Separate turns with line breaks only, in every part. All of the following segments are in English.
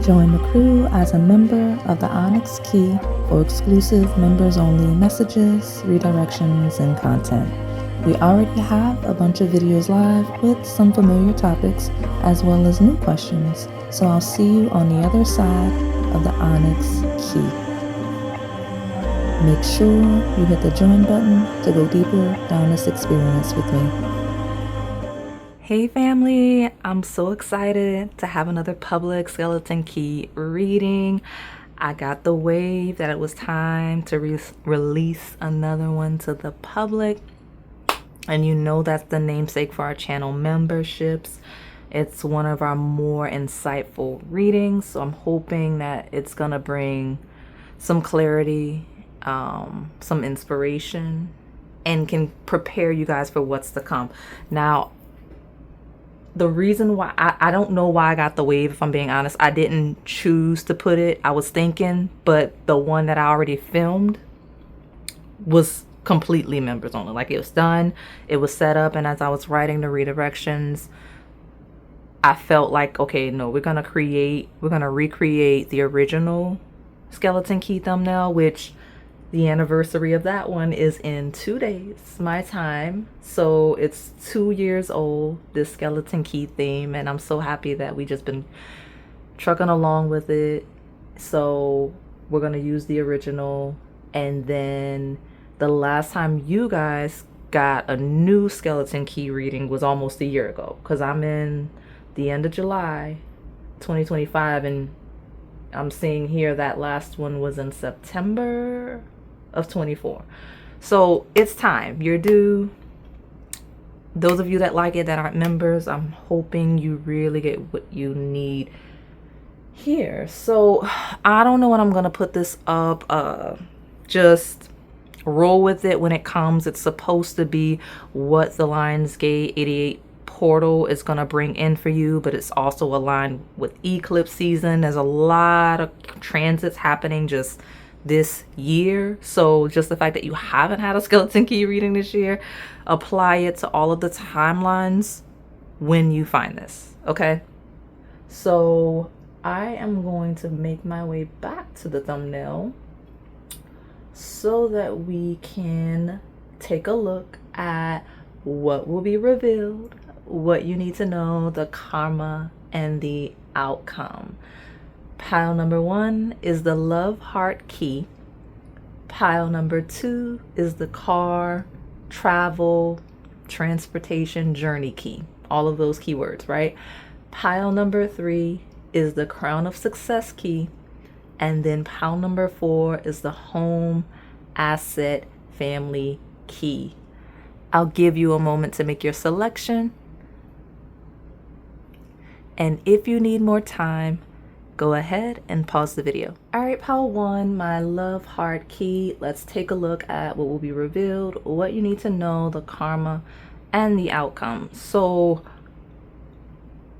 Join the crew as a member of the Onyx Key for exclusive members-only messages, redirections, and content. We already have a bunch of videos live with some familiar topics as well as new questions, so I'll see you on the other side of the Onyx Key. Make sure you hit the join button to go deeper down this experience with me. Hey family, I'm so excited to have another public skeleton key reading. I got the wave that it was time to release another one to the public. And you know that's the namesake for our channel memberships. It's one of our more insightful readings, so I'm hoping that it's gonna bring some clarity, some inspiration, and can prepare you guys for what's to come. Now, the reason why I don't know why I got the wave, if I'm being honest. I didn't choose to put it. I was thinking, but the one that I already filmed was completely members only. Like, it was done, it was set up, and as I was writing the redirections, I felt like, okay, no, we're gonna recreate the original skeleton key thumbnail, which the anniversary of that one is in 2 days, my time. So it's 2 years old, this skeleton key theme, and I'm so happy that we just been trucking along with it. So we're gonna use the original, and then the last time you guys got a new skeleton key reading was almost a year ago, because I'm in the end of July 2025, and I'm seeing here that last one was in September of 24. So it's time, you're due. Those of you that like it, that aren't members, I'm hoping you really get what you need here. So I don't know when I'm gonna put this up. Just roll with it when it comes. It's supposed to be what the Lionsgate 88 portal is gonna bring in for you, but it's also aligned with eclipse season. There's a lot of transits happening just this year, so just the fact that you haven't had a skeleton key reading this year, apply it to all of the timelines when you find this. Okay, so I am going to make my way back to the thumbnail so that we can take a look at what will be revealed, what you need to know, the karma, and the outcome. Pile number 1 is the love heart key. Pile number 2 is the car, travel, transportation, journey key. All of those keywords, right? Pile number 3 is the crown of success key. And then pile number 4 is the home, asset, family key. I'll give you a moment to make your selection. And if you need more time, go ahead and pause the video. All right, pile 1, my love heart key. Let's take a look at what will be revealed, what you need to know, the karma, and the outcome. So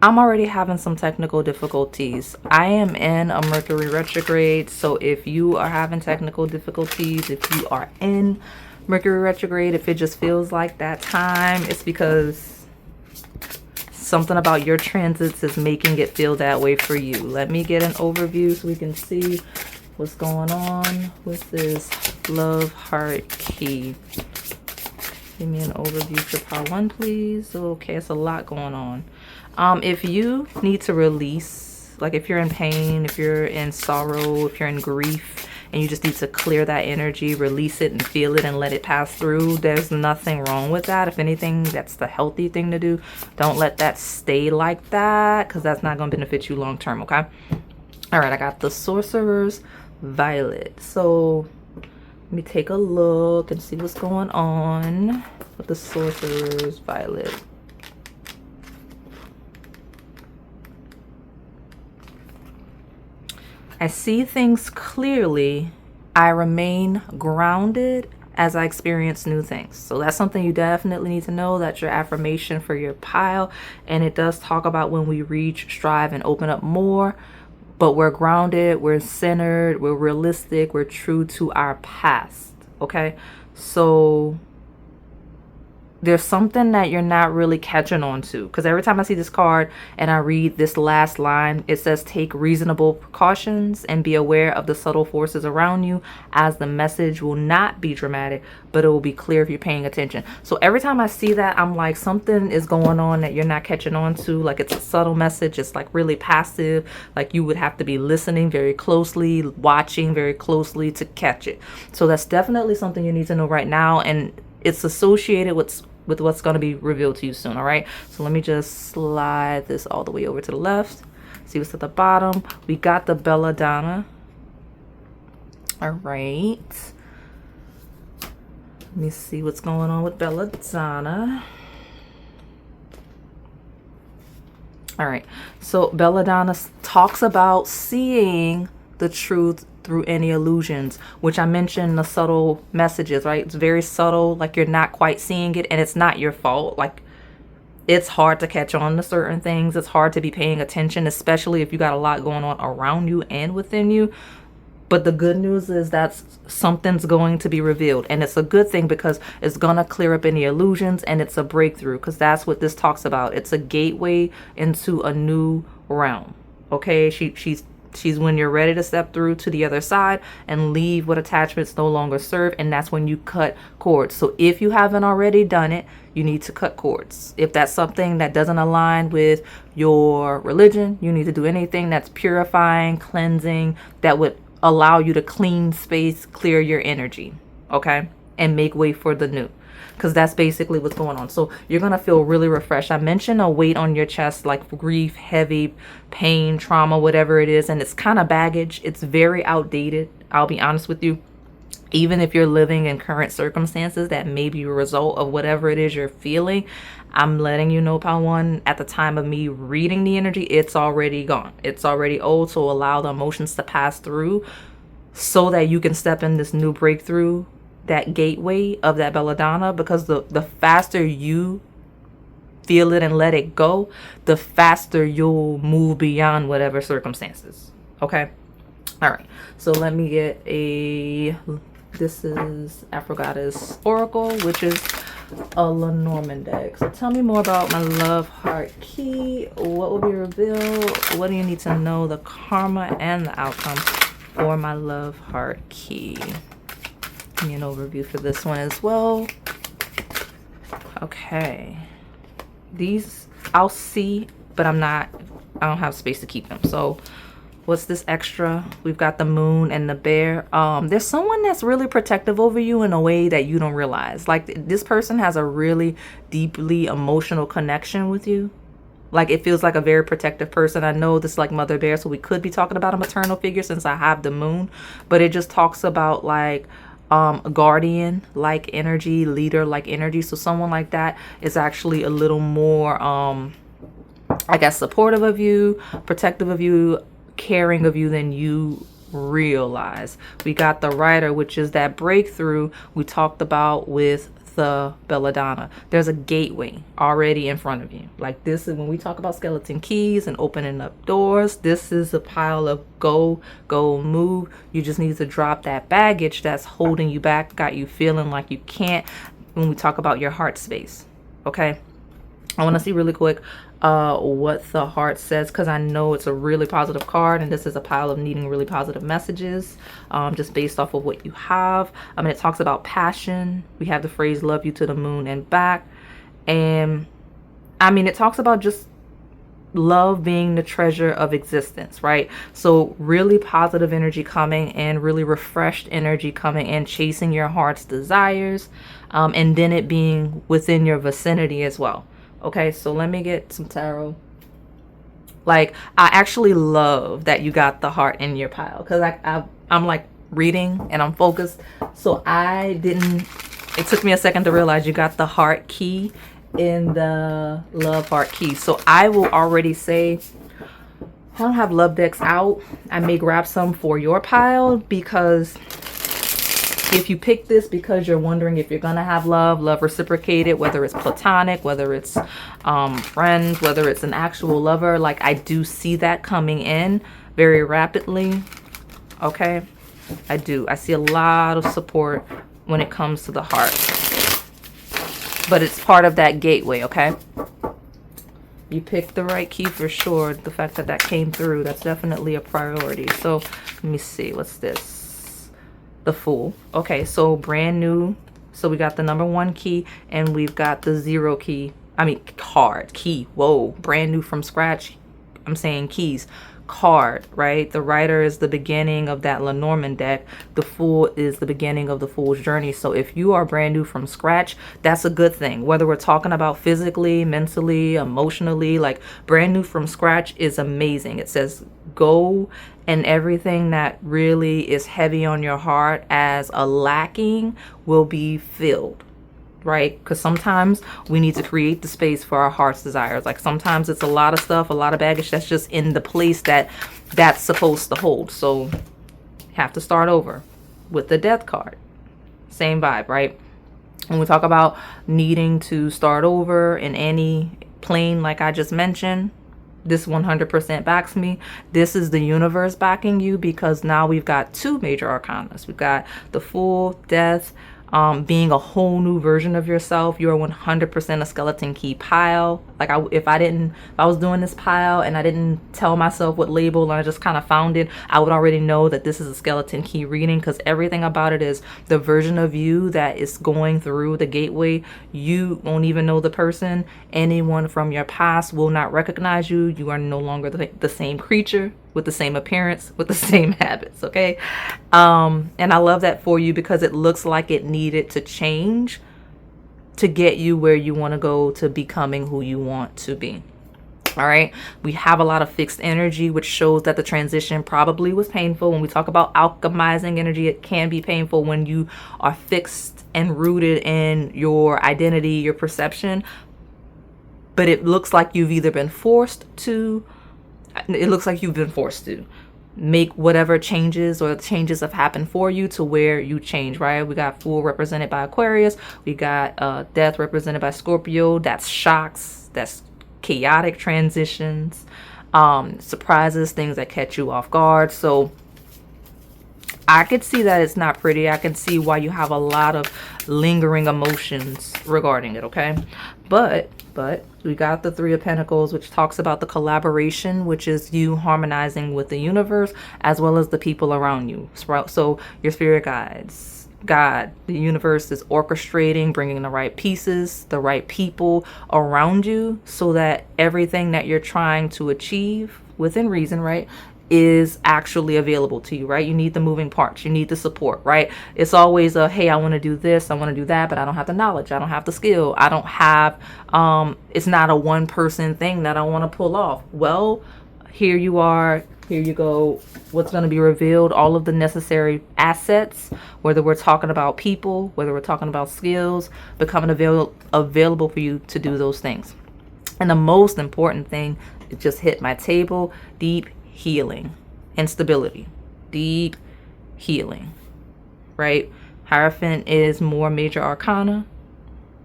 I'm already having some technical difficulties. I am in a Mercury retrograde, so if you are having technical difficulties, if you are in Mercury retrograde, if it just feels like that time, it's because something about your transits is making it feel that way for you. Let me get an overview so we can see what's going on with this love heart key. Give me an overview for pile 1, please. Okay, it's a lot going on. If you need to release, like if you're in pain, if you're in sorrow, if you're in grief, and you just need to clear that energy, release it and feel it and let it pass through, there's nothing wrong with that. If anything, that's the healthy thing to do. Don't let that stay like that, because that's not going to benefit you long term, okay? All right, I got the Sorcerer's Violet. So let me take a look and see what's going on with the Sorcerer's Violet. I see things clearly. I remain grounded as I experience new things. So that's something you definitely need to know. That's your affirmation for your pile. And it does talk about when we reach, strive, and open up more. But we're grounded, we're centered, we're realistic, we're true to our past. Okay? So there's something that you're not really catching on to, because every time I see this card and I read this last line, it says take reasonable precautions and be aware of the subtle forces around you, as the message will not be dramatic, but it will be clear if you're paying attention. So every time I see that, I'm like, something is going on that you're not catching on to. Like, it's a subtle message. It's like really passive. Like, you would have to be listening very closely, watching very closely to catch it. So that's definitely something you need to know right now, and it's associated with what's going to be revealed to you soon. All right, so let me just slide this all the way over to the left. See what's at the bottom. We got the belladonna. All right, let me see what's going on with belladonna. All right, so belladonna talks about seeing the truth through any illusions, which I mentioned the subtle messages, right? It's very subtle, like you're not quite seeing it, and it's not your fault. Like, it's hard to catch on to certain things. It's hard to be paying attention, especially if you got a lot going on around you and within you. But the good news is that something's going to be revealed, and it's a good thing because it's gonna clear up any illusions, and it's a breakthrough, because that's what this talks about. It's a gateway into a new realm. Okay, she's when you're ready to step through to the other side and leave what attachments no longer serve, and that's when you cut cords. So if you haven't already done it, you need to cut cords. If that's something that doesn't align with your religion, you need to do anything that's purifying, cleansing, that would allow you to clean space, clear your energy, okay, and make way for the new, because that's basically what's going on. So you're gonna feel really refreshed. I mentioned a weight on your chest, like grief, heavy pain, trauma, whatever it is, and it's kind of baggage. It's very outdated, I'll be honest with you. Even if you're living in current circumstances that may be a result of whatever it is you're feeling, I'm letting you know, Pile One, at the time of me reading the energy, it's already gone. It's already old. So allow the emotions to pass through so that you can step in this new breakthrough, that gateway of that belladonna, because the faster you feel it and let it go, the faster you'll move beyond whatever circumstances. Okay. All right. So let me get this is Aphrodite's Oracle, which is a Lenormand deck. So tell me more about my love heart key. What will be revealed? What do you need to know? The karma and the outcome for my love heart key. Give me an overview for this one as well. Okay. These I'll see, but I don't have space to keep them. So what's this extra? We've got the moon and the bear. There's someone that's really protective over you in a way that you don't realize. Like, this person has a really deeply emotional connection with you. Like, it feels like a very protective person. I know this is like mother bear, so we could be talking about a maternal figure since I have the moon, but it just talks about like a guardian like energy, leader like energy. So someone like that is actually a little more I guess supportive of you, protective of you, caring of you than you realize. We got the Rider, which is that breakthrough we talked about with the belladonna. There's a gateway already in front of you. Like, this is when we talk about skeleton keys and opening up doors. This is a pile of go, move. You just need to drop that baggage that's holding you back, got you feeling like you can't, when we talk about your heart space. Okay, I want to see really quick what the heart says, because I know it's a really positive card, and this is a pile of needing really positive messages, just based off of what you have. I mean, it talks about passion. We have the phrase love you to the moon and back, and I mean, it talks about just love being the treasure of existence, right? So really positive energy coming in, really refreshed energy coming in, chasing your heart's desires, and then it being within your vicinity as well. Okay, so let me get some tarot. Like, I actually love that you got the heart in your pile, because I'm like reading and I'm focused. So it took me a second to realize you got the heart key in the love heart key. So I will already say, I don't have love decks out. I may grab some for your pile, because if you pick this because you're wondering if you're gonna have love reciprocated, whether it's platonic, whether it's friends, whether it's an actual lover, like, I do see that coming in very rapidly. Okay, I see a lot of support when it comes to the heart. but it's part of that gateway, okay? You picked the right key for sure. The fact that that came through, that's definitely a priority. So let me see, what's this? The Fool. Okay, so brand new. So we got the number 1 key and we've got the 0 key. I mean, card, key. Whoa, brand new from scratch. I'm saying keys. Card, right? The Rider is the beginning of that Lenormand deck. The Fool is the beginning of the Fool's journey. So if you are brand new from scratch, that's a good thing. Whether we're talking about physically, mentally, emotionally, like brand new from scratch is amazing. It says go, and everything that really is heavy on your heart as a lacking will be filled. Right? Because sometimes we need to create the space for our heart's desires. Like sometimes it's a lot of stuff, a lot of baggage that's just in the place that's supposed to hold. So you have to start over with the Death card. Same vibe, right? When we talk about needing to start over in any plane, like I just mentioned, this 100% backs me. This is the universe backing you, because now we've got 2 major arcanas. We've got the Fool, Death, being a whole new version of yourself. You're 100% a skeleton key pile. Like if I was doing this pile and I didn't tell myself what label and I just kind of found it, I would already know that this is a skeleton key reading, because everything about it is the version of you that is going through the gateway. You won't even know the person. Anyone from your past will not recognize you. You are no longer the same creature with the same appearance, with the same habits, okay? And I love that for you, because it looks like it needed to change to get you where you want to go, to becoming who you want to be. All right, we have a lot of fixed energy, which shows that the transition probably was painful. When we talk about alchemizing energy, it can be painful when you are fixed and rooted in your identity, your perception. But it looks like you've either been forced to make whatever changes, or changes have happened for you to where you change, right? We got Fool represented by Aquarius. We got Death represented by Scorpio. That's shocks. That's chaotic transitions, surprises, things that catch you off guard. So I could see that it's not pretty. I can see why you have a lot of lingering emotions regarding it, okay? But we got the 3 of Pentacles, which talks about the collaboration, which is you harmonizing with the universe as well as the people around you. So your spirit guides, God, the universe is orchestrating, bringing the right pieces, the right people around you, so that everything that you're trying to achieve within reason, right, is actually available to you, right? You need the moving parts, you need the support, right? It's always a, hey, I want to do this, I want to do that, but I don't have the knowledge, I don't have the skill, I don't have, it's not a one person thing that I want to pull off. Well, here you are, here you go. What's going to be revealed, all of the necessary assets, whether we're talking about people, whether we're talking about skills, becoming available for you to do those things. And the most important thing, it just hit my table, deep healing and stability. Deep healing, right? Hierophant is more major arcana.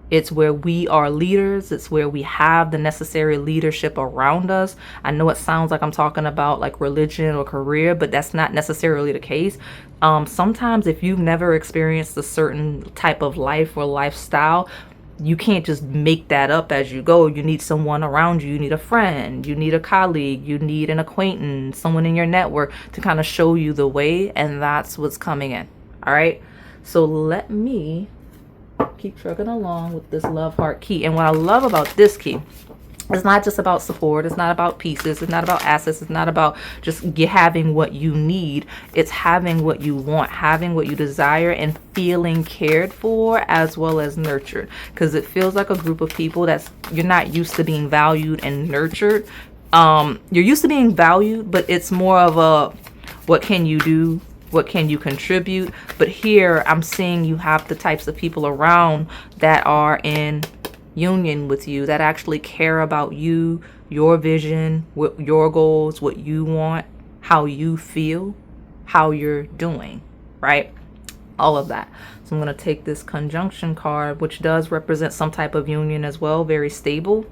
It's where we are leaders. It's where we have the necessary leadership around us. I know it sounds like I'm talking about like religion or career, but that's not necessarily the case. Sometimes if you've never experienced a certain type of life or lifestyle, you can't just make that up as you go. You need someone around you. You need a friend. You need a colleague. You need an acquaintance, someone in your network to kind of show you the way. And that's what's coming in. All right. So let me keep trucking along with this love heart key. And what I love about this key, it's not just about support. It's not about pieces. It's not about assets. It's not about just having what you need. It's having what you want, having what you desire, and feeling cared for as well as nurtured. Because it feels like a group of people you're not used to being valued and nurtured. You're used to being valued, but it's more of a, what can you do? What can you contribute? But here I'm seeing you have the types of people around that are in union with you, that actually care about you, your vision, what your goals, what you want, how you feel, how you're doing, right? All of that. So I'm going to take this conjunction card, which does represent some type of union as well, very stable.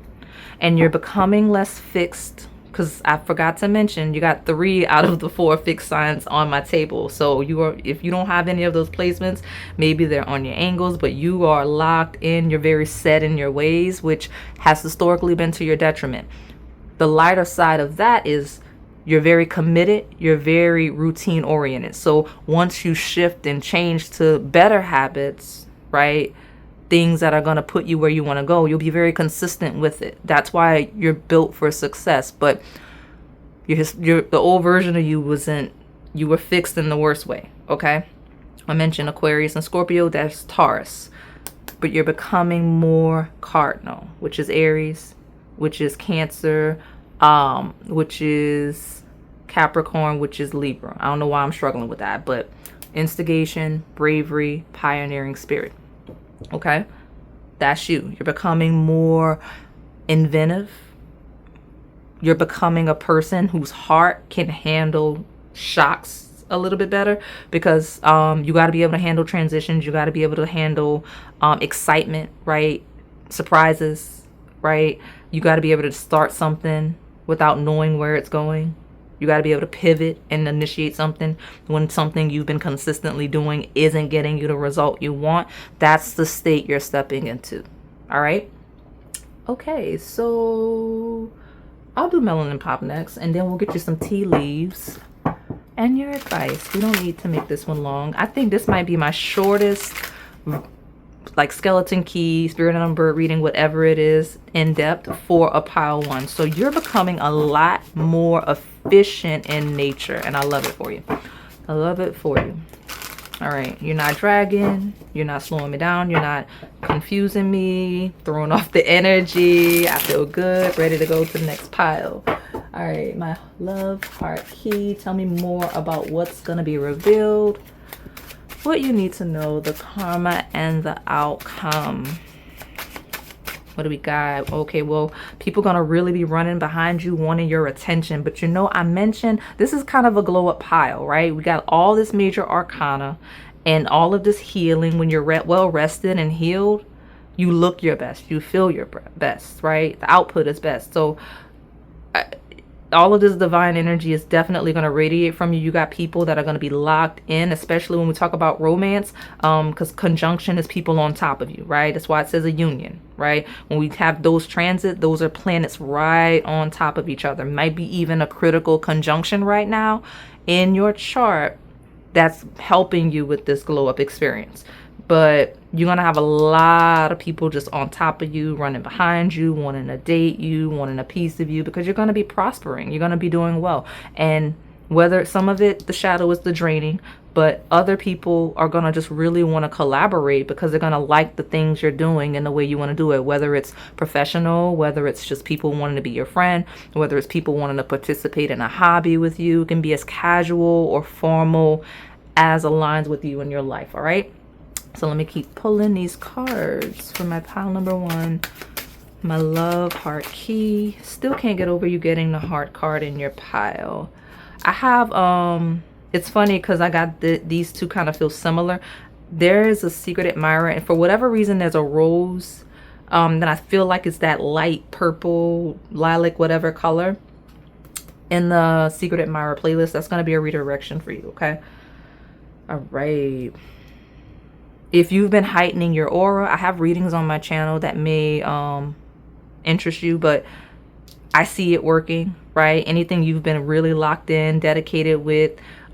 And you're becoming less fixed because I forgot to mention, you got 3 out of the 4 fixed signs on my table. So if you don't have any of those placements, maybe they're on your angles, but you are locked in. You're very set in your ways, which has historically been to your detriment. The lighter side of that is you're very committed. You're very routine oriented. So once you shift and change to better habits, right? Things that are going to put you where you want to go, you'll be very consistent with it. That's why you're built for success. But the old version of you you were fixed in the worst way. Okay. I mentioned Aquarius and Scorpio, that's Taurus, but you're becoming more cardinal, which is Aries, which is Cancer, which is Capricorn, which is Libra. I don't know why I'm struggling with that, but instigation, bravery, pioneering spirit. Okay, that's you. You're becoming more inventive. You're becoming a person whose heart can handle shocks a little bit better, because you got to be able to handle transitions. You got to be able to handle excitement, right? Surprises, right? You got to be able to start something without knowing where it's going. You got to be able to pivot and initiate something when something you've been consistently doing isn't getting you the result you want. That's the state you're stepping into. All right. Okay, so I'll do melanin pop next, and then we'll get you some tea leaves and your advice. We don't need to make this one long. I think this might be my shortest, like, skeleton key, spirit number reading, whatever it is, in depth for a pile 1. So you're becoming a lot more efficient in nature, and I love it for you. I love it for you. All right, you're not dragging, you're not slowing me down, you're not confusing me, throwing off the energy. I feel good, ready to go to the next pile. All right, my love heart key, tell me more about what's gonna be revealed, what you need to know, the karma and the outcome. What do we got? Okay, well, people gonna really be running behind you, wanting your attention. But you know, I mentioned this is kind of a glow up pile, right? We got all this major arcana and all of this healing. When you're well rested and healed, you look your best, you feel your best, right? The output is best. So all of this divine energy is definitely going to radiate from you. You got people that are going to be locked in, especially when we talk about romance, because conjunction is people on top of you, right? That's why it says a union, right? When we have those transit, those are planets right on top of each other. Might be even a critical conjunction right now in your chart that's helping you with this glow up experience. But you're going to have a lot of people just on top of you, running behind you, wanting to date you, wanting a piece of you, because you're going to be prospering. You're going to be doing well. And whether some of it, the shadow is the draining, but other people are going to just really want to collaborate because they're going to like the things you're doing and the way you want to do it, whether it's professional, whether it's just people wanting to be your friend, whether it's people wanting to participate in a hobby with you. It can be as casual or formal as aligns with you in your life. All right. So let me keep pulling these cards for my pile number 1. My love heart key. Still can't get over you getting the heart card in your pile. I have, it's funny because I got these two kind of feel similar. There is a secret admirer, and for whatever reason, there's a rose. Then I feel like it's that light purple, lilac, whatever color in the secret admirer playlist. That's going to be a redirection for you. Okay. All right. If you've been heightening your aura, I have readings on my channel that may interest you, but I see it working, right? Anything you've been really locked in, dedicated with,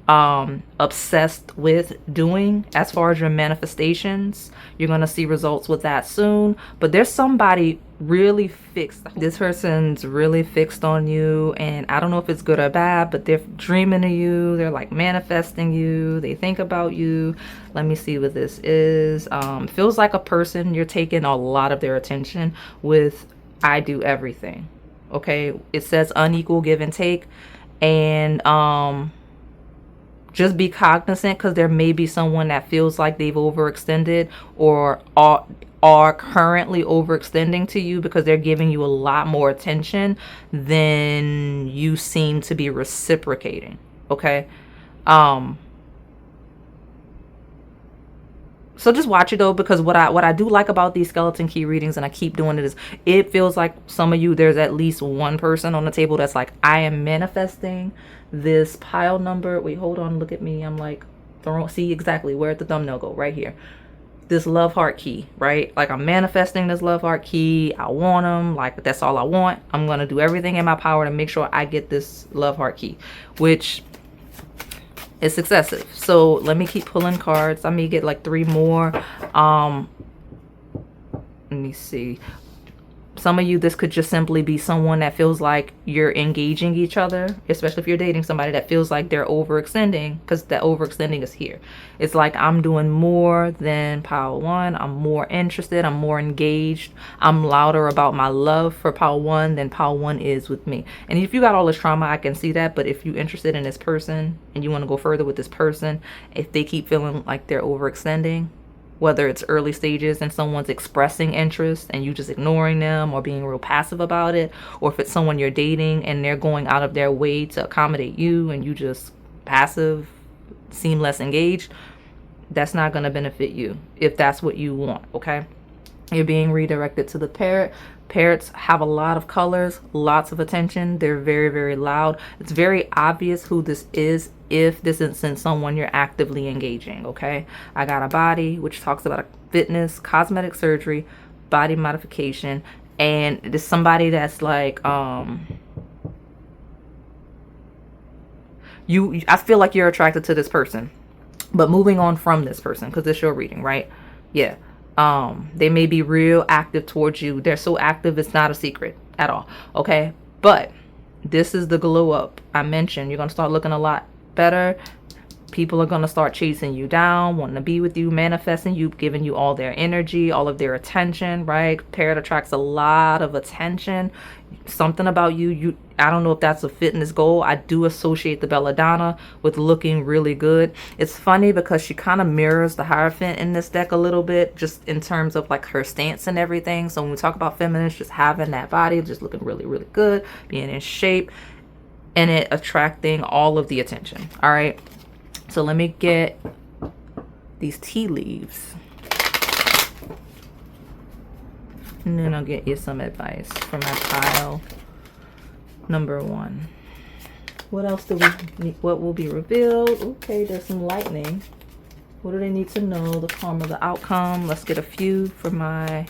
obsessed with doing as far as your manifestations, you're going to see results with that soon. But there's somebody really fixed. This person's really fixed on you, and I don't know if it's good or bad, but they're dreaming of you. They're like manifesting you. They think about you. Let me see what this is. Feels like a person you're taking a lot of their attention with. I do everything. Okay, it says unequal give and take, and just be cognizant, because there may be someone that feels like they've overextended or are currently overextending to you, because they're giving you a lot more attention than you seem to be reciprocating. Okay. So just watch it though, because what I do like about these skeleton key readings, and I keep doing it, is it feels like some of you, there's at least one person on the table that's like, I am manifesting this pile number. Wait, hold on, look at me. I'm like throwing, see exactly where the thumbnail go, right here. This love heart key, right? Like, I'm manifesting this love heart key. I want them. Like, that's all I want. I'm gonna do everything in my power to make sure I get this love heart key, which is excessive. So let me keep pulling cards. I may get like 3 more. Let me see. Some of you, this could just simply be someone that feels like you're engaging each other, especially if you're dating somebody that feels like they're overextending, because that overextending is here. It's like, I'm doing more than pile 1. I'm more interested. I'm more engaged. I'm louder about my love for pile 1 than pile 1 is with me. And if you got all this trauma, I can see that. But if you're interested in this person and you want to go further with this person, if they keep feeling like they're overextending, whether it's early stages and someone's expressing interest and you just ignoring them or being real passive about it, or if it's someone you're dating and they're going out of their way to accommodate you and you just passive, seem less engaged, that's not going to benefit you if that's what you want, okay? You're being redirected to the parrot. Parrots have a lot of colors, lots of attention. They're very, very loud. It's very obvious who this is if this isn't someone you're actively engaging, okay? I got a body, which talks about fitness, cosmetic surgery, body modification, and it's somebody that's like, I feel like you're attracted to this person. But moving on from this person, because it's your reading, right? Yeah. They may be real active towards you. They're so active, it's not a secret at all, okay? But this is the glow up I mentioned. You're going to start looking a lot better. People are going to start chasing you down, wanting to be with you, manifesting you, giving you all their energy, all of their attention, right? Parrot attracts a lot of attention. Something about you, I don't know if that's a fitness goal. I do associate the belladonna with looking really good. It's funny because she kind of mirrors the Hierophant in this deck a little bit, just in terms of like her stance and everything. So when we talk about feminine, just having that body, just looking really, really good, being in shape, and it attracting all of the attention. All right. So let me get these tea leaves. And then I'll get you some advice for my pile number 1. What else do we need? What will be revealed? Okay, there's some lightning. What do they need to know? The karma, the outcome. Let's get a few for my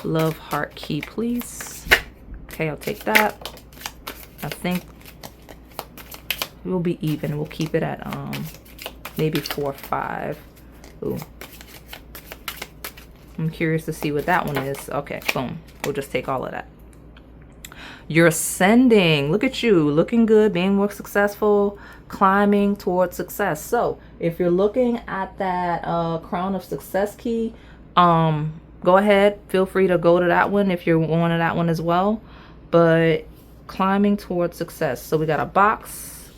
love heart key, please. Okay, I'll take that. I think we'll be even. We'll keep it at maybe 4 or 5. Ooh. I'm curious to see what that one is. Okay, boom. We'll just take all of that. You're ascending. Look at you. Looking good, being more successful, climbing towards success. So if you're looking at that crown of success key, go ahead. Feel free to go to that one if you're wanting that one as well. But climbing towards success. So we got a box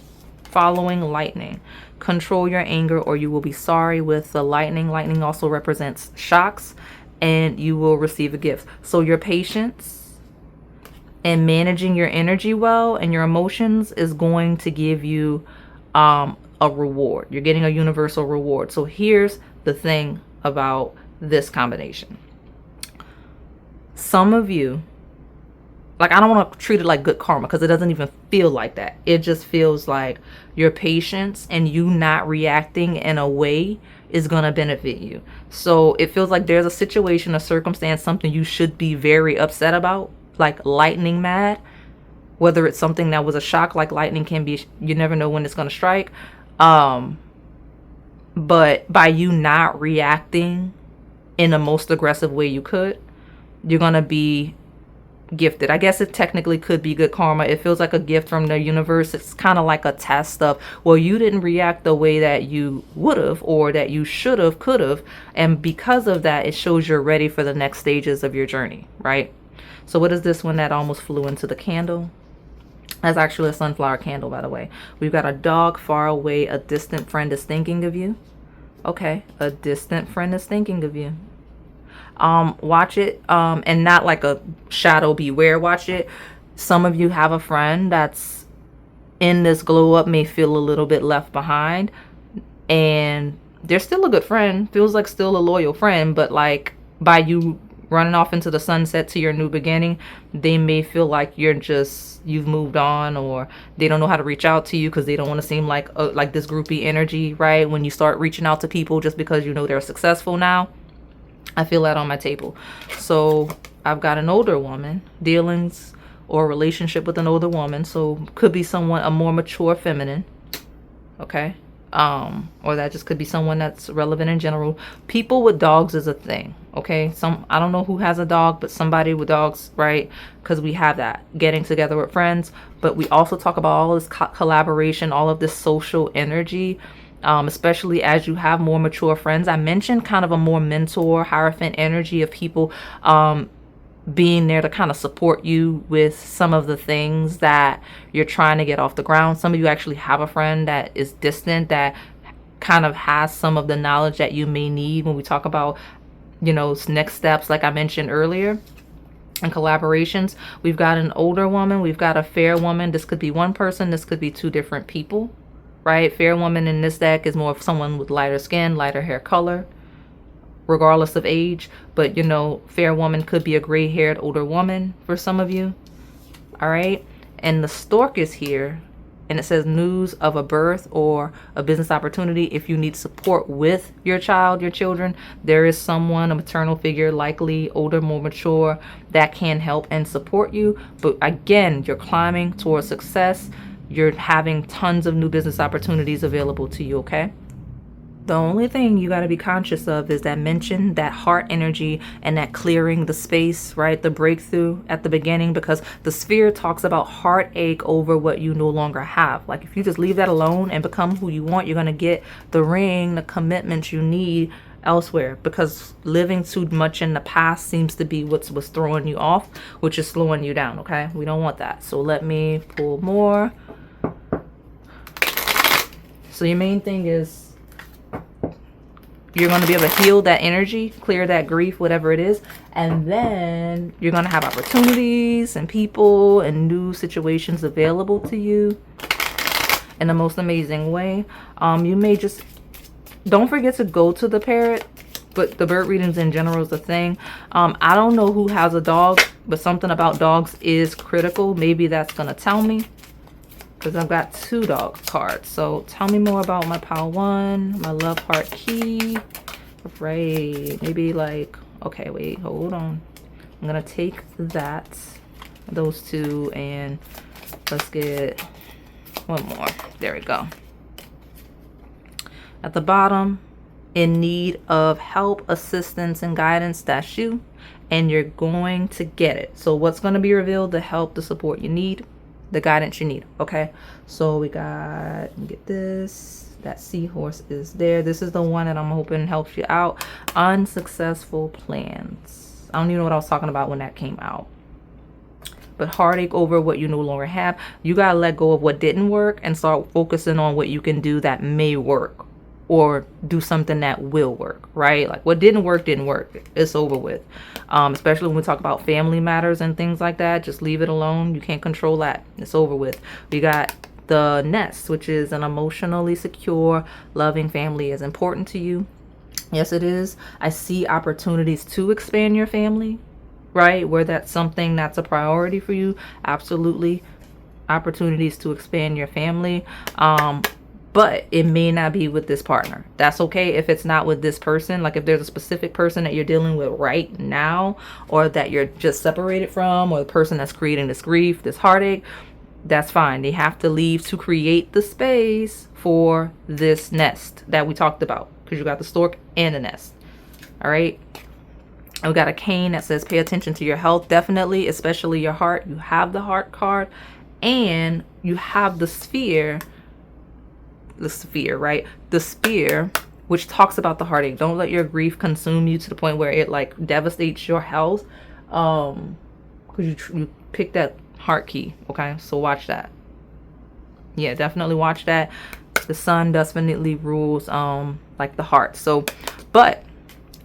following lightning. Control your anger or you will be sorry with the lightning. Lightning also represents shocks, and you will receive a gift. So your patience and managing your energy well and your emotions is going to give you a reward. You're getting a universal reward. So here's the thing about this combination. Some of you, like, I don't want to treat it like good karma because it doesn't even feel like that. It just feels like your patience and you not reacting in a way is going to benefit you. So it feels like there's a situation, a circumstance, something you should be very upset about, like lightning mad. Whether it's something that was a shock, like lightning can be, you never know when it's going to strike. But by you not reacting in the most aggressive way you could, you're going to be gifted. I guess it technically could be good karma. It feels like a gift from the universe. It's kind of like a test of, well, you didn't react the way that you would have or that you should have, could have, and because of that, it shows you're ready for the next stages of your journey, right? So what is this one that almost flew into the candle? That's actually a sunflower candle, by the way. We've got a dog far away. A distant friend is thinking of you. Okay, a distant friend is thinking of you. Watch it, and not like a shadow beware. Watch it. Some of you have a friend that's in this glow up, may feel a little bit left behind, and they're still a good friend, feels like still a loyal friend, but like by you running off into the sunset to your new beginning, they may feel like you've moved on, or they don't know how to reach out to you because they don't want to seem like this groupie energy, right? When you start reaching out to people just because you know they're successful now. I feel that on my table. So I've got an older woman, dealings or relationship with an older woman. So could be someone, a more mature feminine. Okay. Or that just could be someone that's relevant in general. People with dogs is a thing. Okay. I don't know who has a dog, but somebody with dogs, right? Because we have that getting together with friends, but we also talk about all this collaboration, all of this social energy. Especially as you have more mature friends. I mentioned kind of a more mentor, hierophant energy of people being there to kind of support you with some of the things that you're trying to get off the ground. Some of you actually have a friend that is distant that kind of has some of the knowledge that you may need when we talk about, you know, next steps, like I mentioned earlier. And collaborations. We've got an older woman. We've got a fair woman. This could be one person. This could be two different people. Right? Fair woman in this deck is more of someone with lighter skin, lighter hair color, regardless of age. But, you know, fair woman could be a gray-haired older woman for some of you. All right? And the stork is here, and it says news of a birth or a business opportunity. If you need support with your child, your children, there is someone, a maternal figure, likely older, more mature, that can help and support you. But again, you're climbing towards success. You're having tons of new business opportunities available to you, okay? The only thing you got to be conscious of is that mention, that heart energy, and that clearing the space, right? The breakthrough at the beginning, because the sphere talks about heartache over what you no longer have. Like if you just leave that alone and become who you want, you're going to get the ring, the commitment you need elsewhere, because living too much in the past seems to be what's throwing you off, which is slowing you down, okay? We don't want that. So let me pull more. So your main thing is you're going to be able to heal that energy, clear that grief, whatever it is. And then you're going to have opportunities and people and new situations available to you in the most amazing way. You may just, don't forget to go to the parrot, but the bird readings in general is the thing. I don't know who has a dog, but something about dogs is critical. Maybe that's going to tell me, because I've got 2 dog cards. So tell me more about my pile 1, my love heart key. Right, maybe like, okay, wait, hold on. I'm gonna take those 2, and let's get one more. There we go. At the bottom, in need of help, assistance, and guidance, that's you, and you're going to get it. So what's going to be revealed? The help, the support you need, the guidance you need. Okay, so we got, get this, that seahorse is there. This is the one that I'm hoping helps you out. Unsuccessful plans. I don't even know what I was talking about when that came out, but heartache over what you no longer have. You gotta let go of what didn't work and start focusing on what you can do that may work, or do something that will work, right? Like what didn't work. It's over with. Especially when we talk about family matters and things like that, just leave it alone. You can't control that. It's over with. We got the nest, which is an emotionally secure, loving family is important to you. Yes, it is. I see opportunities to expand your family, right? Where that's something that's a priority for you. Absolutely. Opportunities to expand your family. But it may not be with this partner. That's okay if it's not with this person. Like if there's a specific person that you're dealing with right now, or that you're just separated from, or the person that's creating this grief, this heartache, that's fine. They have to leave to create the space for this nest that we talked about, because you got the stork and the nest. All right. And we got a cane that says pay attention to your health. Definitely, especially your heart. You have the heart card, and you have the sphere. The sphere, right? The spear, which talks about the heartache. Don't let your grief consume you to the point where it like devastates your health. Because you picked that heart key. Okay, so watch that. Yeah, definitely watch that. The sun definitely rules like the heart. So, but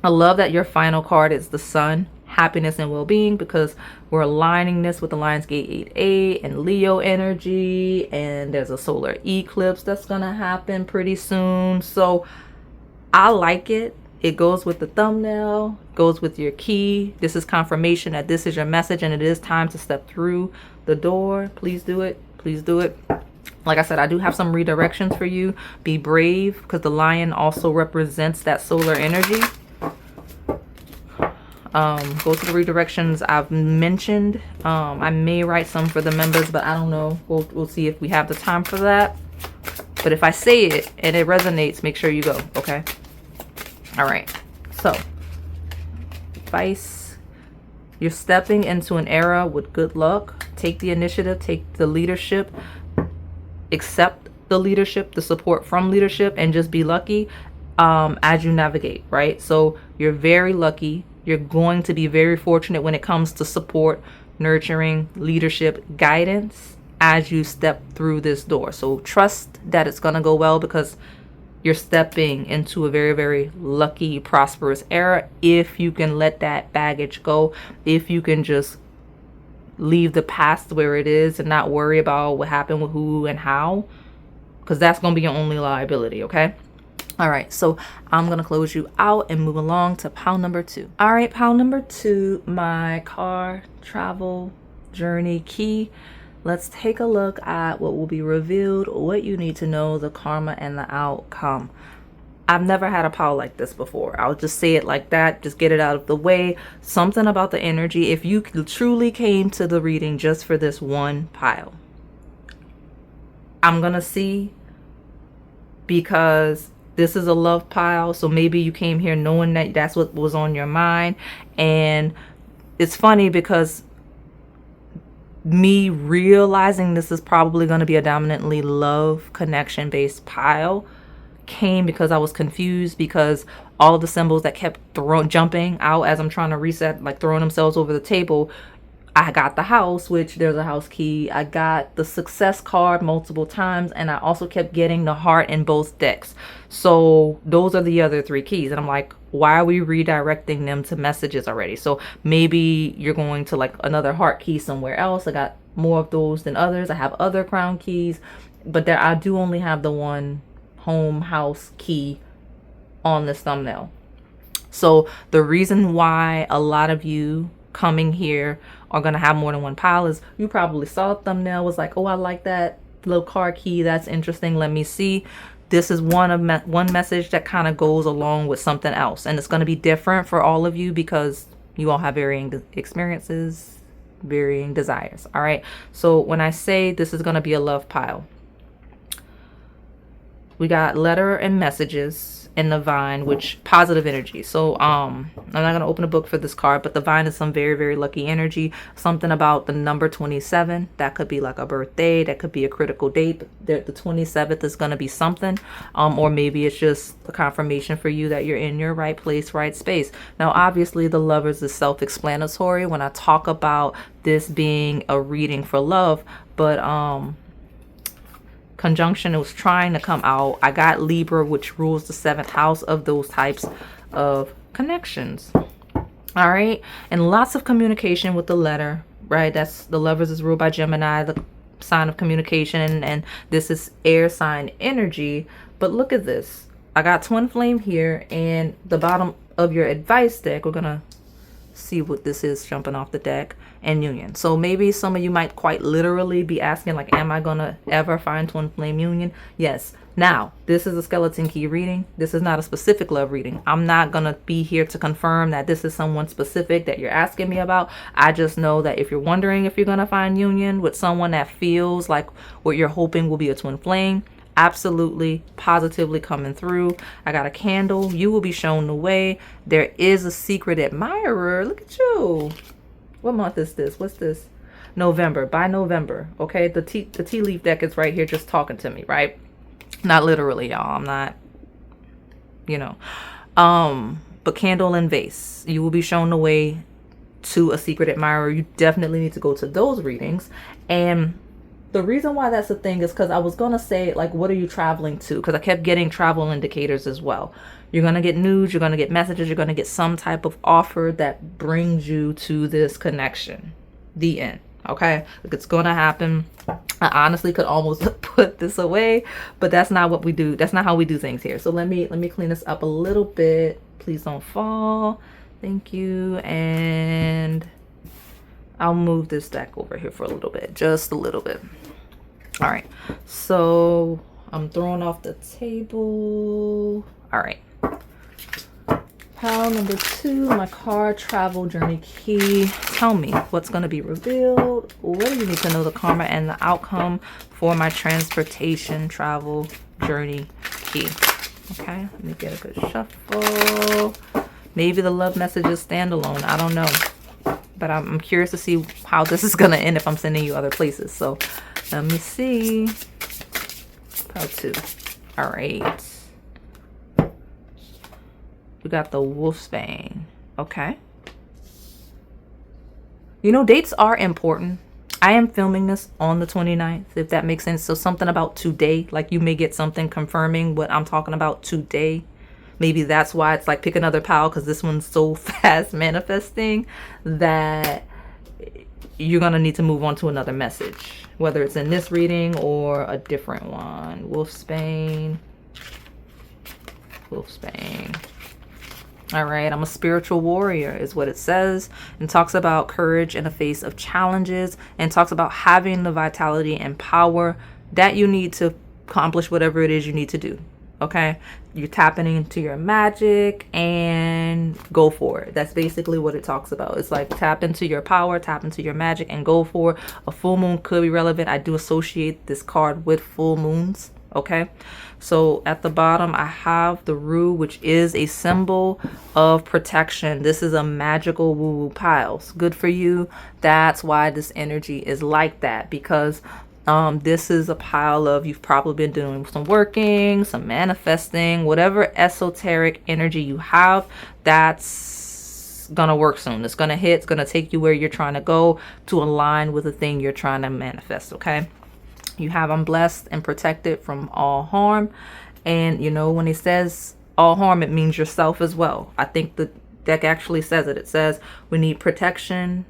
I love that your final card is the sun, happiness and well-being, because we're aligning this with the Lionsgate 8A and Leo energy, and there's a solar eclipse that's gonna happen pretty soon. So I like it. It goes with the thumbnail, goes with your key. This is confirmation that this is your message and it is time to step through the door. Please do it. Please do it. Like I said, I do have some redirections for you. Be brave, because the lion also represents that solar energy. Go to the redirections I've mentioned. I may write some for the members, but I don't know. We'll see if we have the time for that. But if I say it and it resonates, make sure you go, okay? All right. So, advice. You're stepping into an era with good luck. Take the initiative, take the leadership, accept the leadership, the support from leadership, and just be lucky as you navigate, right? So you're very lucky. You're going to be very fortunate when it comes to support, nurturing, leadership, guidance as you step through this door. So trust that it's going to go well, because you're stepping into a very, very lucky, prosperous era if you can let that baggage go, if you can just leave the past where it is and not worry about what happened with who and how, because that's going to be your only liability, okay? All right, so I'm going to close you out and move along to pile number 2. All right, pile number 2, my car travel journey key. Let's take a look at what will be revealed, what you need to know, the karma and the outcome. I've never had a pile like this before. I'll just say it like that. Just get it out of the way. Something about the energy. If you truly came to the reading just for this one pile, I'm going to see, because this is a love pile. So maybe you came here knowing that that's what was on your mind. And it's funny because me realizing this is probably going to be a dominantly love connection based pile came because I was confused, because all the symbols that kept jumping out as I'm trying to reset, like throwing themselves over the table. I got the house, which there's a house key. I got the success card multiple times, and I also kept getting the heart in both decks. So those are the other 3 keys. And I'm like, why are we redirecting them to messages already? So maybe you're going to like another heart key somewhere else. I got more of those than others. I have other crown keys, but there I do only have the one home house key on this thumbnail. So the reason why a lot of you coming here are going to have more than one pile is you probably saw a thumbnail, was like, oh, I like that little card key, that's interesting, let me see. This is one message that kind of goes along with something else, and it's going to be different for all of you because you all have varying experiences, varying desires. All right, so when I say this is going to be a love pile, we got letter and messages in the vine, which positive energy. So I'm not going to open a book for this card, but the vine is some very, very lucky energy. Something about the number 27. That could be like a birthday. That could be a critical date. The 27th is going to be something. Or maybe it's just a confirmation for you that you're in your right place, right space. Now, obviously, the lovers is self-explanatory when I talk about this being a reading for love, but conjunction, it was trying to come out. I got Libra, which rules the 7th house of those types of connections. All right, and lots of communication with the letter, right? That's the lovers is ruled by Gemini, the sign of communication, and this is air sign energy. But look at this, I got twin flame here, and the bottom of your advice deck, we're gonna see what this is jumping off the deck, and union. So maybe some of you might quite literally be asking, like, am I gonna ever find twin flame union? Yes. Now, this is a skeleton key reading. This is not a specific love reading. I'm not gonna be here to confirm that this is someone specific that you're asking me about. I just know that if you're wondering if you're gonna find union with someone that feels like what you're hoping will be a twin flame, absolutely, positively coming through. I got a candle. You will be shown the way. There is a secret admirer. Look at you. What month is this? What's this? November. By November. Okay, the tea leaf deck is right here just talking to me, right? Not literally, y'all. I'm not, you know. But candle and vase. You will be shown the way to a secret admirer. You definitely need to go to those readings. And the reason why that's a thing is because I was going to say, like, what are you traveling to? Because I kept getting travel indicators as well. You're going to get news. You're going to get messages. You're going to get some type of offer that brings you to this connection. The end. Okay? Like, it's going to happen. I honestly could almost put this away, but that's not what we do. That's not how we do things here. So let me clean this up a little bit. Please don't fall. Thank you. And I'll move this deck over here for a little bit, just a little bit. All right. So I'm throwing off the table. All right. Pile number 2, my car travel journey key. Tell me what's going to be revealed. What do you need to know the karma and the outcome for my transportation travel journey key? Okay, let me get a good shuffle. Maybe the love message is standalone. I don't know. But I'm curious to see how this is going to end if I'm sending you other places. So let me see. Pile 2. All right. We got the wolfsbane. Okay. You know, dates are important. I am filming this on the 29th, if that makes sense. So something about today, like you may get something confirming what I'm talking about today. Maybe that's why it's like pick another pile, because this one's so fast manifesting that you're going to need to move on to another message, whether it's in this reading or a different one. Wolfsbane. Wolfsbane. All right, I'm a spiritual warrior is what it says, and talks about courage in the face of challenges, and talks about having the vitality and power that you need to accomplish whatever it is you need to do. Okay, you're tapping into your magic and go for it. That's basically what it talks about. It's like tap into your power, tap into your magic, and go for it. A full moon could be relevant. I do associate this card with full moons. Okay, so at the bottom I have the rue, which is a symbol of protection. This is a magical woo-woo pile. Good for you. That's why this energy is like that, because this is a pile of, you've probably been doing some working, some manifesting, whatever esoteric energy you have, that's gonna work soon. It's gonna hit. It's gonna take you where you're trying to go to align with the thing you're trying to manifest. Okay. You have, I'm blessed and protected from all harm. And you know, when it says all harm, it means yourself as well. I think the deck actually says it. It says we need protection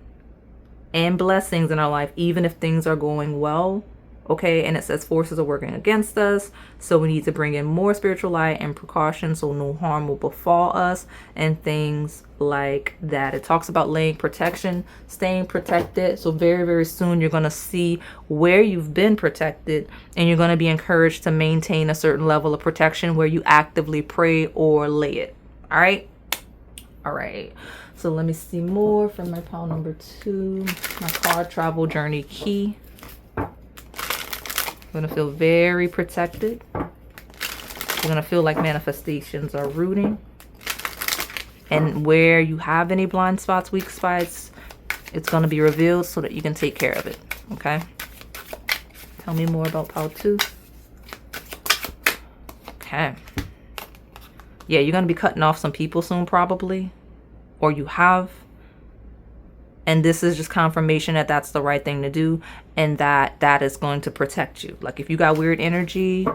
and blessings in our life, even if things are going well. Okay, and it says forces are working against us, so we need to bring in more spiritual light and precaution so no harm will befall us and things like that. It talks about laying protection, staying protected. So very, very soon you're going to see where you've been protected, and you're going to be encouraged to maintain a certain level of protection where you actively pray or lay it. All right. All right. So let me see more from my pile number 2, my car travel journey key. You're going to feel very protected. You're going to feel like manifestations are rooting. And where you have any blind spots, weak spots, it's going to be revealed so that you can take care of it. Okay? Tell me more about pile 2. Okay. Yeah, you're going to be cutting off some people soon, probably. Or you have. And this is just confirmation that that's the right thing to do, and that that is going to protect you. Like if you got weird energy,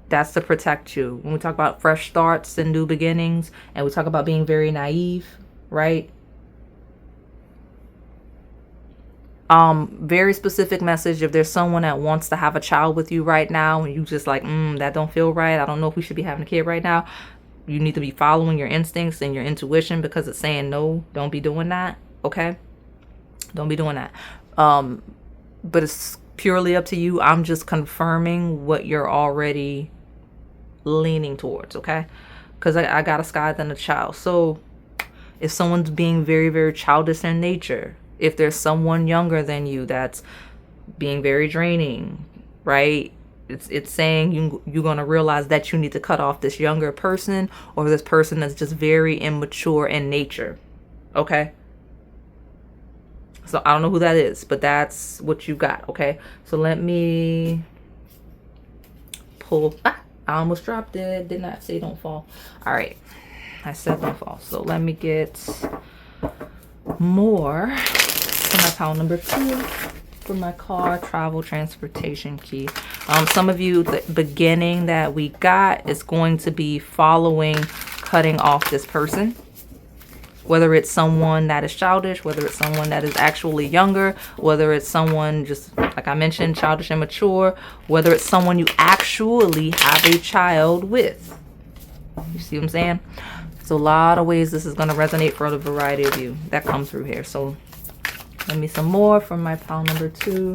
that's to protect you. When we talk about fresh starts and new beginnings, and we talk about being very naive, right? Very specific message. If there's someone that wants to have a child with you right now, and you just like, that don't feel right. I don't know if we should be having a kid right now. You need to be following your instincts and your intuition, because it's saying no, don't be doing that. Okay? Don't be doing that. But it's purely up to you. I'm just confirming what you're already leaning towards, okay? Because I got a sky then a child. So if someone's being very, very childish in nature, if there's someone younger than you that's being very draining, right? It's saying you're going to realize that you need to cut off this younger person, or this person that's just very immature in nature, okay? So I don't know who that is, but that's what you got, okay? So let me pull. I almost dropped it. Did not say don't fall. All right. I said don't fall. So let me get more for my pile number 2 for my car travel transportation key. Some of you, the beginning that we got is going to be following cutting off this person. Whether it's someone that is childish, whether it's someone that is actually younger, whether it's someone just, like I mentioned, childish and mature, whether it's someone you actually have a child with. You see what I'm saying? So a lot of ways this is going to resonate for a variety of you that come through here. So let me some more from my pile number 2.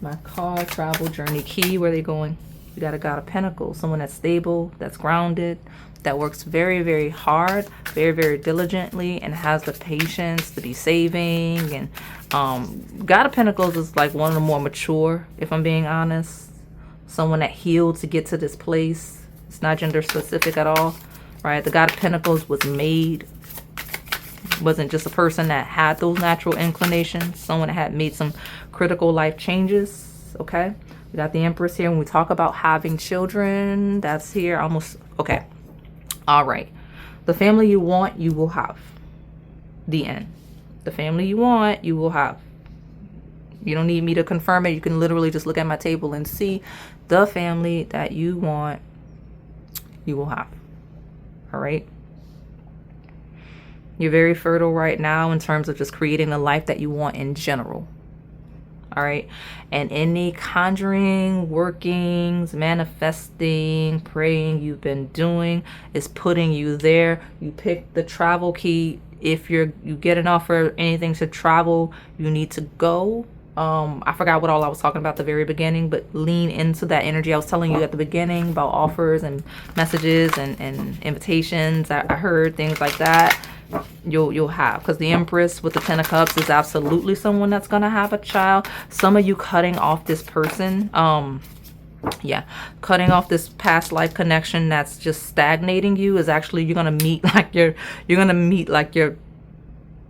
My car, travel, journey, key. Where are they going? You got a God of Pentacles. Someone that's stable, that's grounded, that works very, very hard, very, very diligently, and has the patience to be saving. And God of Pentacles is like one of the more mature, if I'm being honest. Someone that healed to get to this place. It's not gender specific at all, right? The God of Pentacles was made. Wasn't just a person that had those natural inclinations. Someone that had made some critical life changes, okay? We got the Empress here. When we talk about having children, that's here almost, okay. All right. The family you want, you will have. The end. The family you want, you will have. You don't need me to confirm it. You can literally just look at my table and see the family that you want, you will have. All right. You're very fertile right now in terms of just creating the life that you want in general. All right. And any conjuring, workings, manifesting, praying you've been doing is putting you there. You pick the travel key. If you get an offer, anything to travel, you need to go. I forgot what all I was talking about at the very beginning, but lean into that energy. I was telling you at the beginning about offers and messages and invitations. I heard things like that. You'll have, because the Empress with the 10 of Cups is absolutely someone that's gonna have a child. Some of you cutting off this person, cutting off this past life connection that's just stagnating you is actually you're gonna meet like your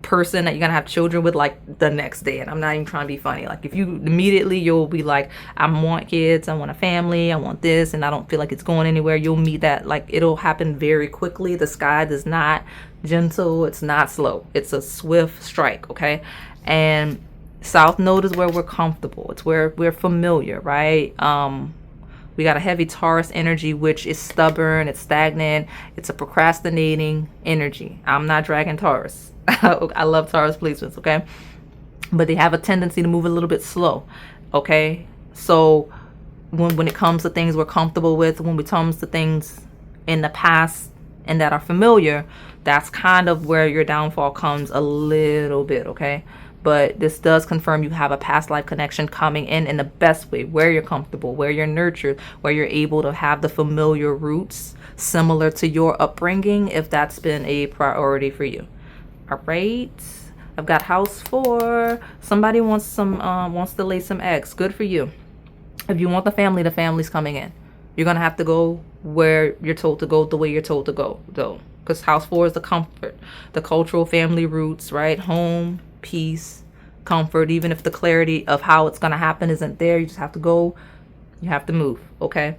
person that you're gonna have children with like the next day. And I'm not even trying to be funny. Like if you immediately, you'll be like, I want kids, I want a family, I want this, and I don't feel like it's going anywhere. You'll meet that, like it'll happen very quickly. The sky does not gentle, it's not slow, it's a swift strike. Okay. And South Node is where we're comfortable, it's where we're familiar, right? We got a heavy Taurus energy, which is stubborn, it's stagnant, it's a procrastinating energy. I'm not dragging Taurus. I love Taurus placements, okay? But they have a tendency to move a little bit slow, okay? So when it comes to things we're comfortable with, when it comes to things in the past and that are familiar, that's kind of where your downfall comes a little bit, okay? But this does confirm you have a past life connection coming in the best way, where you're comfortable, where you're nurtured, where you're able to have the familiar roots similar to your upbringing, if that's been a priority for you. All right, I've got house 4. Somebody wants to lay some eggs. Good for you. If you want the family's coming in. You're gonna have to go where you're told to go, the way you're told to go, though, because house 4 is the comfort, the cultural family roots, right? Home, peace, comfort. Even if the clarity of how it's gonna happen isn't there, you just have to go. You have to move, okay?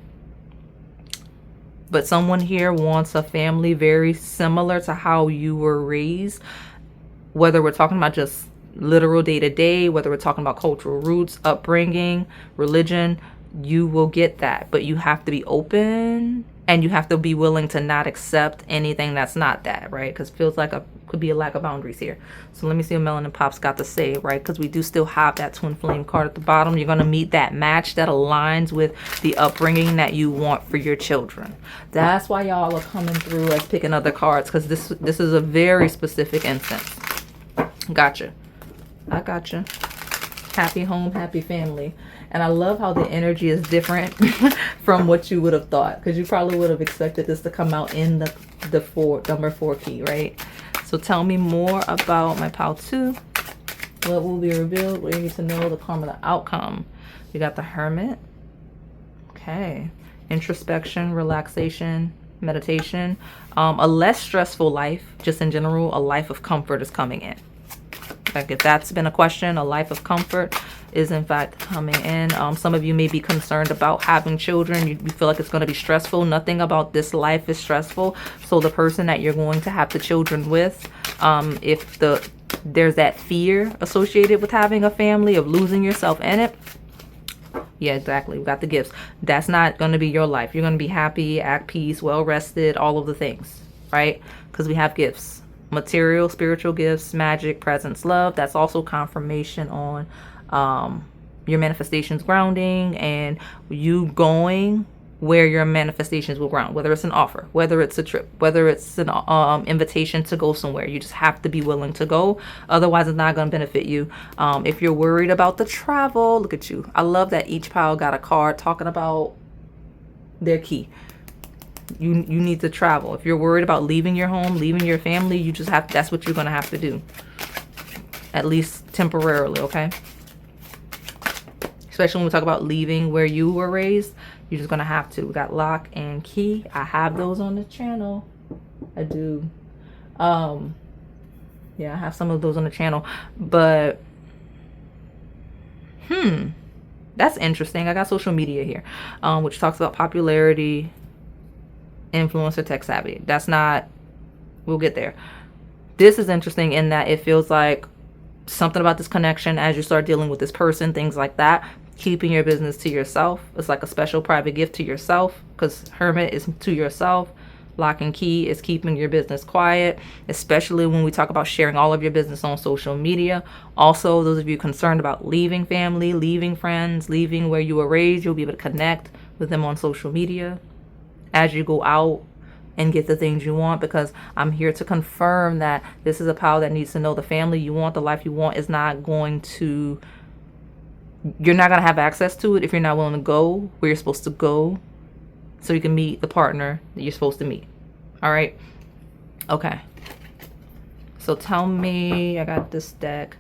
But someone here wants a family very similar to how you were raised, whether we're talking about just literal day-to-day, whether we're talking about cultural roots, upbringing, religion, you will get that. But you have to be open, and you have to be willing to not accept anything that's not that, right? Because it feels like could be a lack of boundaries here. So let me see what Melanin Pop's got to say, right? Because we do still have that twin flame card at the bottom. You're going to meet that match that aligns with the upbringing that you want for your children. That's why y'all are coming through as picking other cards, because this is a very specific instance. Gotcha. I gotcha. Happy home, happy family. And I love how the energy is different from what you would have thought, because you probably would have expected this to come out in the number 4 key, right? So tell me more about my pile 2. What will be revealed? What do you need to know? The karma, the outcome. We got the Hermit. Okay. Introspection, relaxation, meditation. A less stressful life, just in general, a life of comfort is coming in. Like if that's been a question, a life of comfort is in fact coming in. Some of you may be concerned about having children. You feel like it's going to be stressful. Nothing about this life is stressful. So the person that you're going to have the children with, if there's that fear associated with having a family, of losing yourself in it, yeah, exactly. We got the gifts. That's not going to be your life. You're going to be happy, at peace, well rested, all of the things, right? Because we have gifts. material, spiritual gifts, magic, presence, love. That's also confirmation on your manifestations grounding and you going where your manifestations will ground, whether it's an offer, whether it's a trip, whether it's an invitation to go somewhere. You just have to be willing to go. Otherwise, it's not going to benefit you. If you're worried about the travel, look at you. I love that each pile got a card talking about their key. You need to travel. If you're worried about leaving your home, leaving your family, you just have, that's what you're going to have to do. At least temporarily, okay? Especially when we talk about leaving where you were raised, you're just going to have to. We got lock and key. I have those on the channel. I do. Yeah, I have some of those on the channel. But, that's interesting. I got social media here, which talks about popularity, influencer, tech savvy. That's not, we'll get there. This is interesting in that it feels like something about this connection as you start dealing with this person, things like that. Keeping your business to yourself. It's like a special private gift to yourself, because Hermit is to yourself. Lock and key is keeping your business quiet, especially when we talk about sharing all of your business on social media. Also, those of you concerned about leaving family, leaving friends, leaving where you were raised, you'll be able to connect with them on social media as you go out and get the things you want, because I'm here to confirm that this is a pile that needs to know the family you want, the life you want is not going to, you're not going to have access to it if you're not willing to go where you're supposed to go so you can meet the partner that you're supposed to meet. All right. Okay. So tell me, I got this deck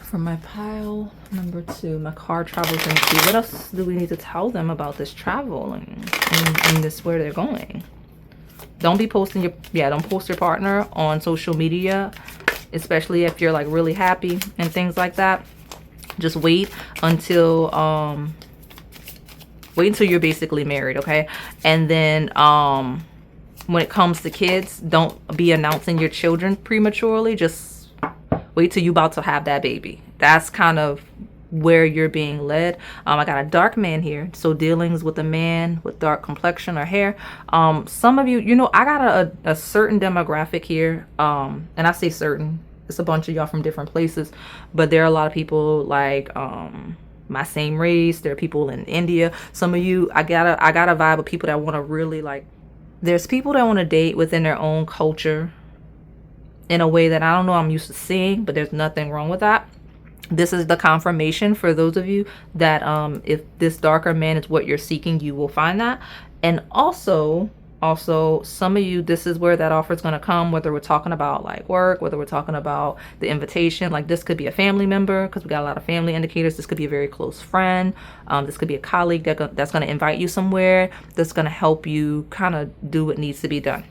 from my pile number 2, my car travels in key. What else do we need to tell them about this travel and this, where they're going? Don't be posting your, don't post your partner on social media, especially if you're like really happy and things like that. Just wait until you're basically married, okay? And then when it comes to kids, don't be announcing your children prematurely. Just wait till you're about to have that baby. That's kind of where you're being led. I got a dark man here, so dealings with a man with dark complexion or hair. Some of you, you know, I got a certain demographic here, and I say certain, it's a bunch of y'all from different places, but there are a lot of people like my same race. There are people in India. Some of you, I got a vibe of people that want to really like, there's people that want to date within their own culture in a way that I don't know I'm used to seeing, but there's nothing wrong with that. This is the confirmation for those of you that if this darker man is what you're seeking, you will find that. And also some of you, this is where that offer is going to come, whether we're talking about like work, whether we're talking about the invitation. Like this could be a family member, because we got a lot of family indicators. This could be a very close friend. This could be a colleague that's going to invite you somewhere, that's going to help you kind of do what needs to be done.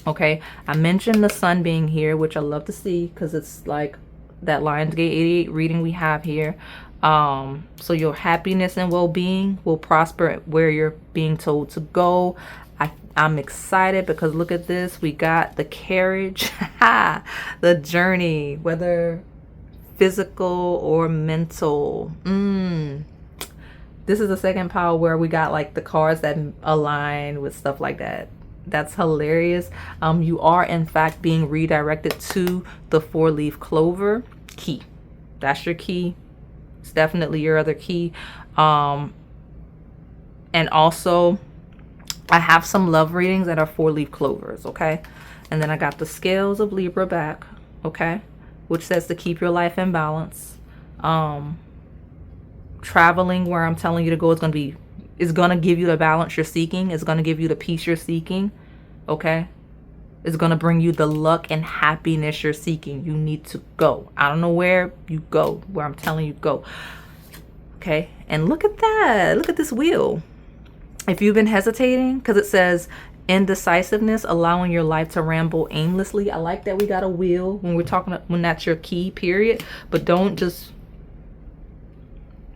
Okay, I mentioned the sun being here, which I love to see, because it's like that Lionsgate 88 reading we have here. So your happiness and well-being will prosper where you're being told to go. I'm excited because look at this. We got the carriage, the journey, whether physical or mental. This is the second pile where we got like the cards that align with stuff like that. That's hilarious. You are in fact being redirected to the 4-leaf clover key. That's your key. It's definitely your other key. And also I have some love readings that are 4-leaf clovers, okay? And then I got the scales of Libra back, okay? Which says to keep your life in balance. Traveling where I'm telling you to go is going to give you the balance you're seeking. It's going to give you the peace you're seeking, okay? It's going to bring you the luck and happiness you're seeking. You need to go. I don't know where you go, where I'm telling you go, okay? And look at that. Look at this wheel. If you've been hesitating, because it says indecisiveness, allowing your life to ramble aimlessly. I like that we got a wheel when we're talking, when that's your key, period. But don't just,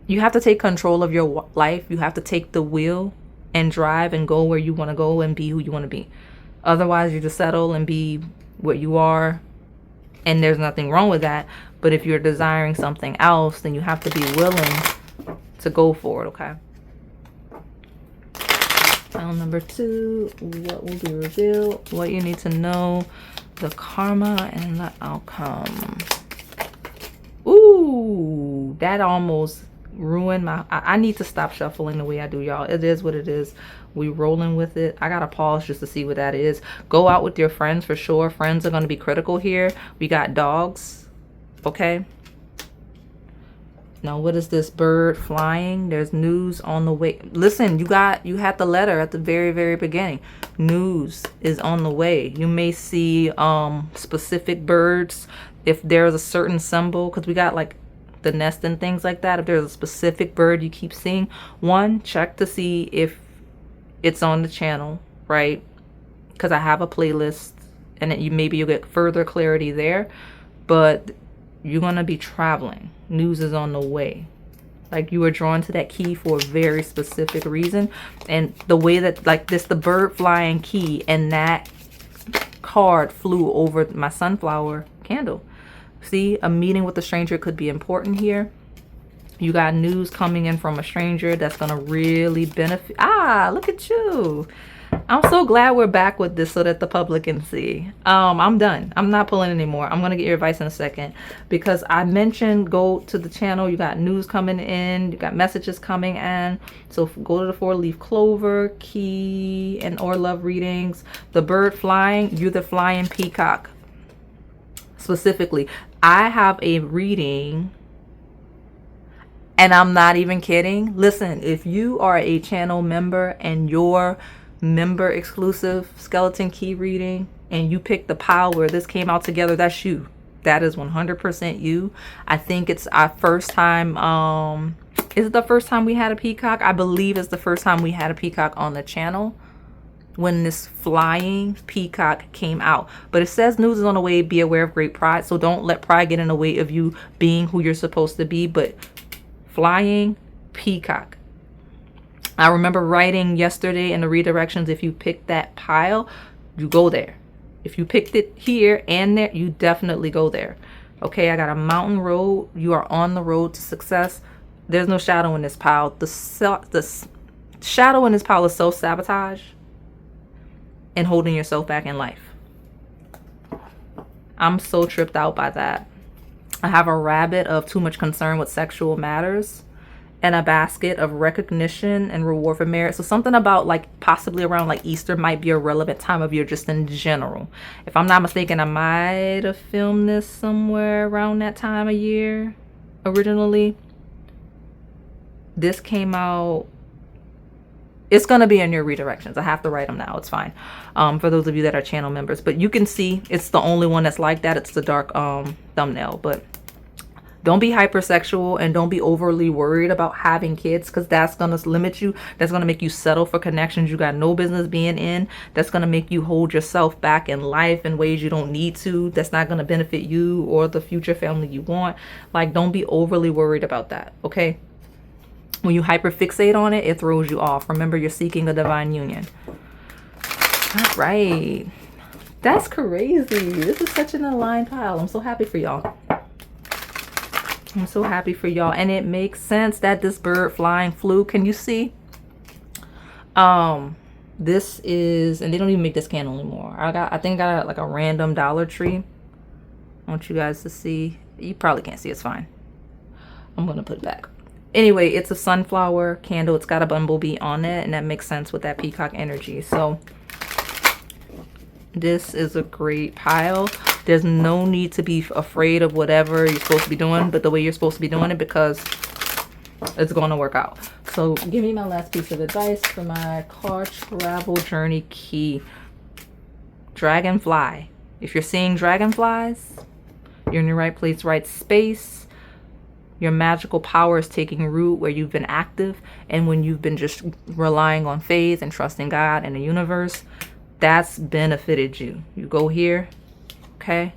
you have to take control of your life. You have to take the wheel and drive and go where you want to go and be who you want to be. Otherwise, you just settle and be what you are. And there's nothing wrong with that. But if you're desiring something else, then you have to be willing to go for it, okay? File number 2, what will be revealed, what you need to know the karma and the outcome. Ooh, that almost ruined my... I need to stop shuffling the way I do, y'all. It is what it is. We rolling with it. I gotta pause just to see what that is. Go out with your friends for sure. Friends are going to be critical here. We got dogs. Okay. Now, what is this? Bird flying. There's news on the way. Listen, you had the letter at the very beginning. News is on the way. You may see specific birds. If there's a certain symbol, because we got like the nest and things like that. If there's a specific bird you keep seeing, one, check to see if it's on the channel, right? Because I have a playlist, and you'll get further clarity there. But you're gonna be traveling. News is on the way. Like, you were drawn to that key for a very specific reason. And the way that, like this, the bird flying key and that card flew over my sunflower candle. See, a meeting with a stranger could be important here. You got news coming in from a stranger that's gonna really benefit. Ah, look at you. I'm so glad we're back with this so that the public can see. I'm done. I'm not pulling anymore. I'm gonna get your advice in a second, because I mentioned go to the channel. You got news coming in. You got messages coming in. So go to the 4-leaf clover, key, and or love readings. The bird flying. You're the flying peacock. Specifically, I have a reading, and I'm not even kidding. Listen, if you are a channel member and your member exclusive skeleton key reading and you pick the pile where this came out together, that's you. That is 100% you. I think it's our first time. Is it the first time we had a peacock? I believe it's the first time we had a peacock on the channel when this flying peacock came out. But it says news is on the way. Be aware of great pride. So don't let pride get in the way of you being who you're supposed to be. But flying peacock. I remember writing yesterday in the redirections, if you pick that pile, you go there. If you picked it here and there, you definitely go there. Okay, I got a mountain road. You are on the road to success. There's no shadow in this pile. The shadow in this pile is self-sabotage and holding yourself back in life. I'm so tripped out by that. I have a rabbit of too much concern with sexual matters, and a basket of recognition and reward for merit. So something about like possibly around like Easter might be a relevant time of year just in general. If I'm not mistaken, I might have filmed this somewhere around that time of year originally. This came out. It's going to be in your redirections. I have to write them now. It's fine. For those of you that are channel members. But you can see it's the only one that's like that. It's the dark thumbnail. But don't be hypersexual and don't be overly worried about having kids, because that's going to limit you. That's going to make you settle for connections you got no business being in. That's going to make you hold yourself back in life in ways you don't need to. That's not going to benefit you or the future family you want. Like, don't be overly worried about that, okay? When you hyperfixate on it, it throws you off. Remember, you're seeking a divine union. All right. That's crazy. This is such an aligned pile. I'm so happy for y'all. I'm so happy for y'all. And it makes sense that this bird flying flew. Can you see? This is, and they don't even make this candle anymore. I think I got like a random Dollar Tree. I want you guys to see. You probably can't see. It's fine. I'm going to put it back. Anyway, it's a sunflower candle. It's got a bumblebee on it, and that makes sense with that peacock energy. So this is a great pile. There's no need to be afraid of whatever you're supposed to be doing, but the way you're supposed to be doing it, because it's going to work out. So give me my last piece of advice for my car travel journey key. Dragonfly. If you're seeing dragonflies, you're in the right place, right space. Your magical power is taking root where you've been active, and when you've been just relying on faith and trusting God and the universe, that's benefited you. You go here. Okay,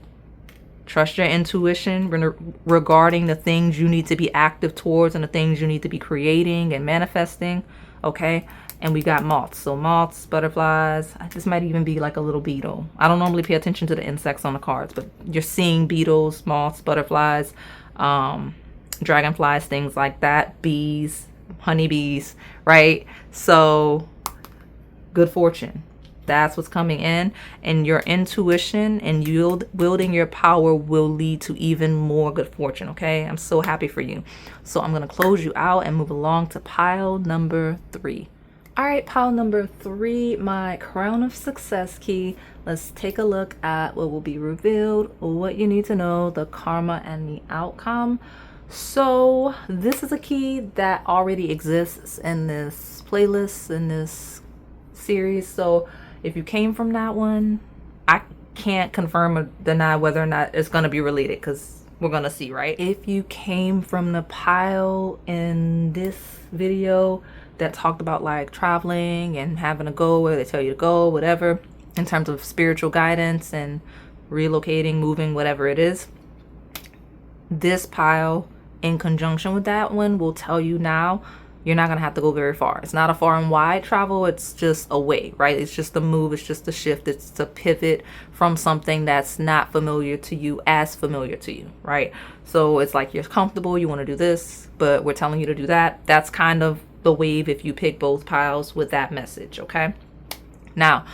trust your intuition regarding the things you need to be active towards and the things you need to be creating and manifesting. Okay, and we got moths. So moths, butterflies. This might even be like a little beetle. I don't normally pay attention to the insects on the cards, but you're seeing beetles, moths, butterflies, dragonflies, things like that. Bees, honeybees, right? So good fortune. That's what's coming in, and your intuition and wielding your power will lead to even more good fortune. Okay, I'm so happy for you. So I'm gonna close you out and move along to pile number 3. All right, pile number 3, my crown of success key. Let's take a look at what will be revealed, what you need to know, the karma and the outcome. So this is a key that already exists in this playlist, in this series. So if you came from that one, I can't confirm or deny whether or not it's going to be related, because we're going to see, right? If you came from the pile in this video that talked about like traveling and having to go where they tell you to go, whatever, in terms of spiritual guidance and relocating, moving, whatever it is, this pile in conjunction with that one will tell you now you're not going to have to go very far. It's not a far and wide travel. It's just a way, right? It's just a move. It's just a shift. It's a pivot from something that's not familiar to you as familiar to you, right? So it's like you're comfortable. You want to do this, but we're telling you to do that. That's kind of the wave if you pick both piles with that message, okay? Now,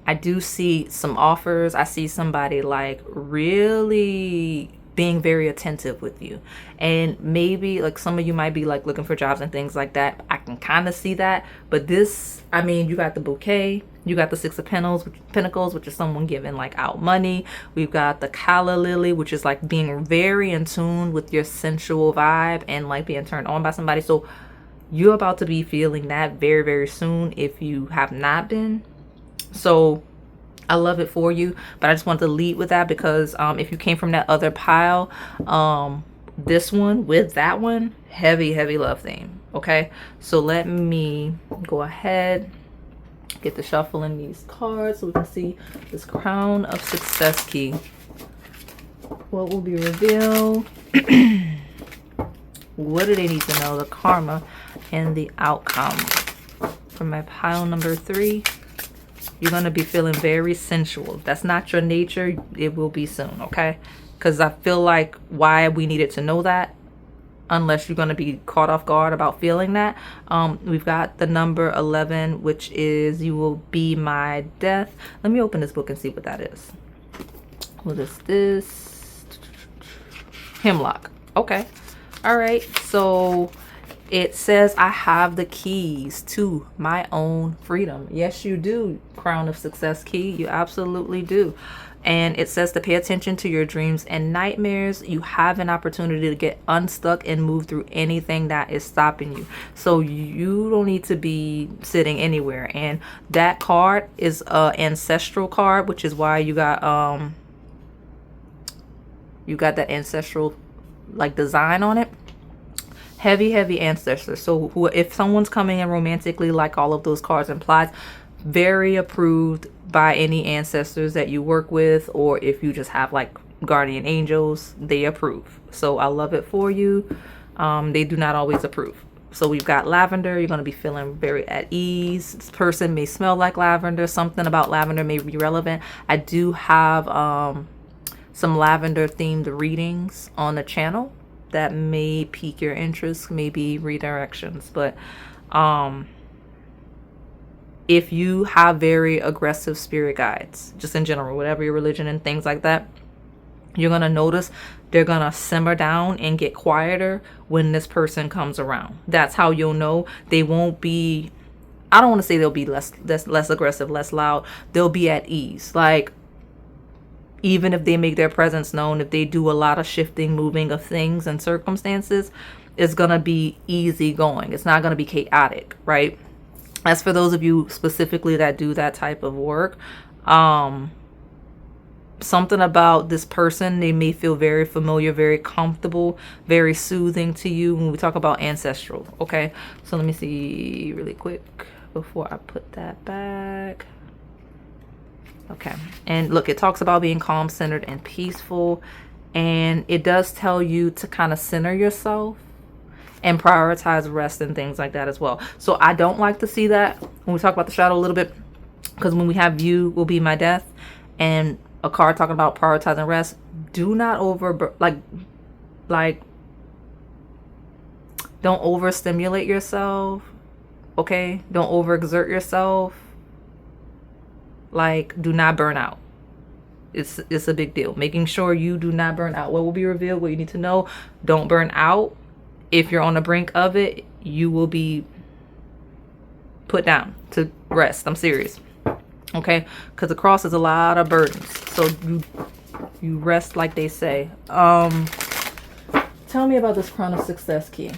I do see some offers. I see somebody like really being very attentive with you, and maybe like some of you might be like looking for jobs and things like that. I can kind of see that, but this, I mean, you got the bouquet, you got the 6 of Pentacles, which is someone giving like out money. We've got the calla lily, which is like being very in tune with your sensual vibe and like being turned on by somebody. So you're about to be feeling that very, very soon if you have not been. So I love it for you, but I just wanted to lead with that because if you came from that other pile, this one with that one, heavy love theme. Okay, so let me go ahead, get the shuffling these cards so we can see this crown of success key. What will be revealed? What do they need to know? The karma and the outcome. For my pile number 3. You're going to be feeling very sensual. If that's not your nature, it will be soon, okay? Because I feel like why we needed to know that, unless you're going to be caught off guard about feeling that. We've got the number 11, which is you will be my death. Let me open this book and see what that is. What is this? Hemlock. Okay. All right. So it says, I have the keys to my own freedom. Yes, you do, crown of success key. You absolutely do. And it says to pay attention to your dreams and nightmares. You have an opportunity to get unstuck and move through anything that is stopping you. So you don't need to be sitting anywhere. And that card is an ancestral card, which is why you got that ancestral like design on it. Heavy ancestors. So if someone's coming in romantically, like all of those cards implies, very approved by any ancestors that you work with, or if you just have like guardian angels, they approve. So I love it for you. They do not always approve. So we've got lavender. You're going to be feeling very at ease. This person may smell like lavender. Something about lavender may be relevant. I do have some lavender themed readings on the channel that may pique your interest, maybe redirections. But if you have very aggressive spirit guides, just in general, whatever your religion and things like that, you're going to notice they're going to simmer down and get quieter when this person comes around. That's how you'll know. They won't be, I don't want to say they'll be less aggressive, less loud. They'll be at ease. Like, even if they make their presence known, if they do a lot of shifting, moving of things and circumstances, it's going to be easy going. It's not going to be chaotic, right? As for those of you specifically that do that type of work, something about this person, they may feel very familiar, very comfortable, very soothing to you when we talk about ancestral. Okay, so let me see really quick before I put that back. Okay, and look, it talks about being calm, centered, and peaceful, and it does tell you to kind of center yourself and prioritize rest and things like that as well. So I don't like to see that when we talk about the shadow a little bit, because when we have you will be my death and a card talking about prioritizing rest, do not don't overstimulate yourself. Okay, don't overexert yourself. like, do not burn out. It's a big deal. Making sure you do not burn out. What will be revealed, what you need to know, don't burn out. If you're on the brink of it, you will be put down to rest. I'm serious. Okay? Because the cross is a lot of burdens. So you rest, like they say. Tell me about this crown of success key.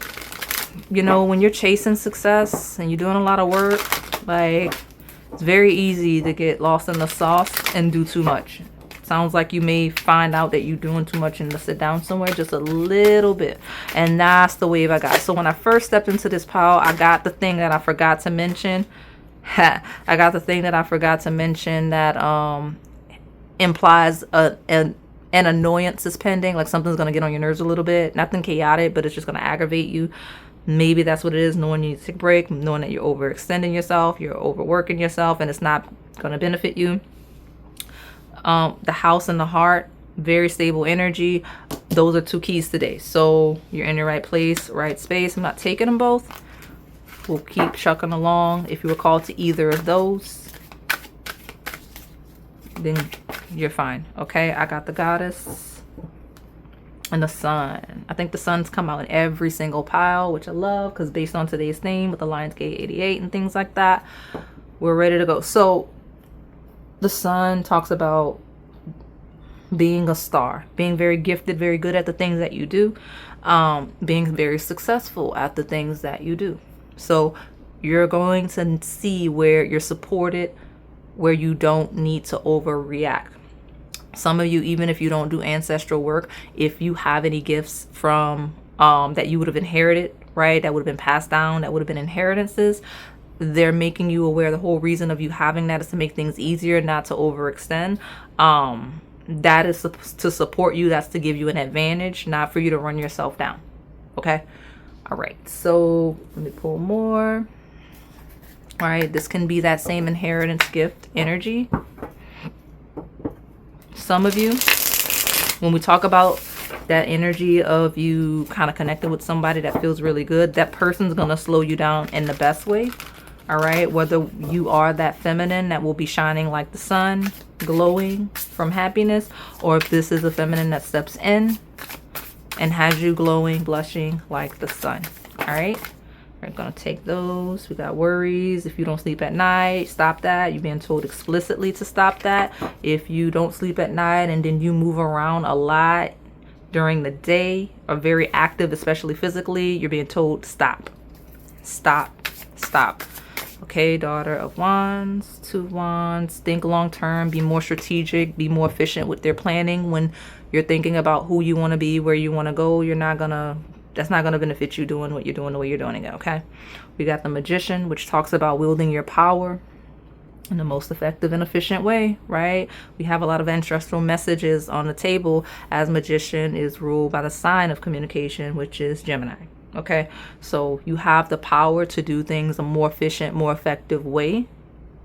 You know, when you're chasing success and you're doing a lot of work, like, it's very easy to get lost in the sauce and do too much. Sounds like you may find out that you're doing too much and to sit down somewhere just a little bit. And that's the wave I got. So when I first stepped into this pile, I got the thing that I forgot to mention. I got the thing that I forgot to mention that implies an annoyance is pending. Like something's going to get on your nerves a little bit. Nothing chaotic, but it's just going to aggravate you. Maybe that's what it is, knowing you need to take a break, knowing that you're overextending yourself, you're overworking yourself, and it's not going to benefit you. The house and the heart, very stable energy. Those are 2 keys today. So you're in the right place, right space. I'm not taking them both. We'll keep chucking along. If you were called to either of those, then you're fine. Okay, I got the goddess and the sun. I think the sun's come out in every single pile, which I love, because based on today's theme with the Lionsgate 88 and things like that, we're ready to go. So the sun talks about being a star, being very gifted, very good at the things that you do, being very successful at the things that you do. So you're going to see where you're supported, where you don't need to overreact. Some of you, even if you don't do ancestral work, if you have any gifts from that you would have inherited, right, that would have been passed down, that would have been inheritances, they're making you aware the whole reason of you having that is to make things easier, not to overextend. That is to support you. That's to give you an advantage, not for you to run yourself down. Okay. All right. So let me pull more. All right. This can be that same inheritance gift energy. Some of you, when we talk about that energy of you kind of connected with somebody that feels really good, that person's going to slow you down in the best way. All right, whether you are that feminine that will be shining like the sun, glowing from happiness, or if this is a feminine that steps in and has you glowing, blushing like the sun. All right, we're gonna take those. We got worries. If you don't sleep at night, stop that. You're being told explicitly to stop that. If you don't sleep at night and then you move around a lot during the day, are very active, especially physically, you're being told stop, stop, stop. Okay, daughter of wands, 2 wands, think long term, be more strategic, be more efficient with their planning. When you're thinking about who you want to be, where you want to go, that's not gonna benefit you doing what you're doing the way you're doing it. Okay, we got the magician, which talks about wielding your power in the most effective and efficient way, right? We have a lot of ancestral messages on the table, as magician is ruled by the sign of communication, which is Gemini. Okay, so you have the power to do things a more efficient, more effective way.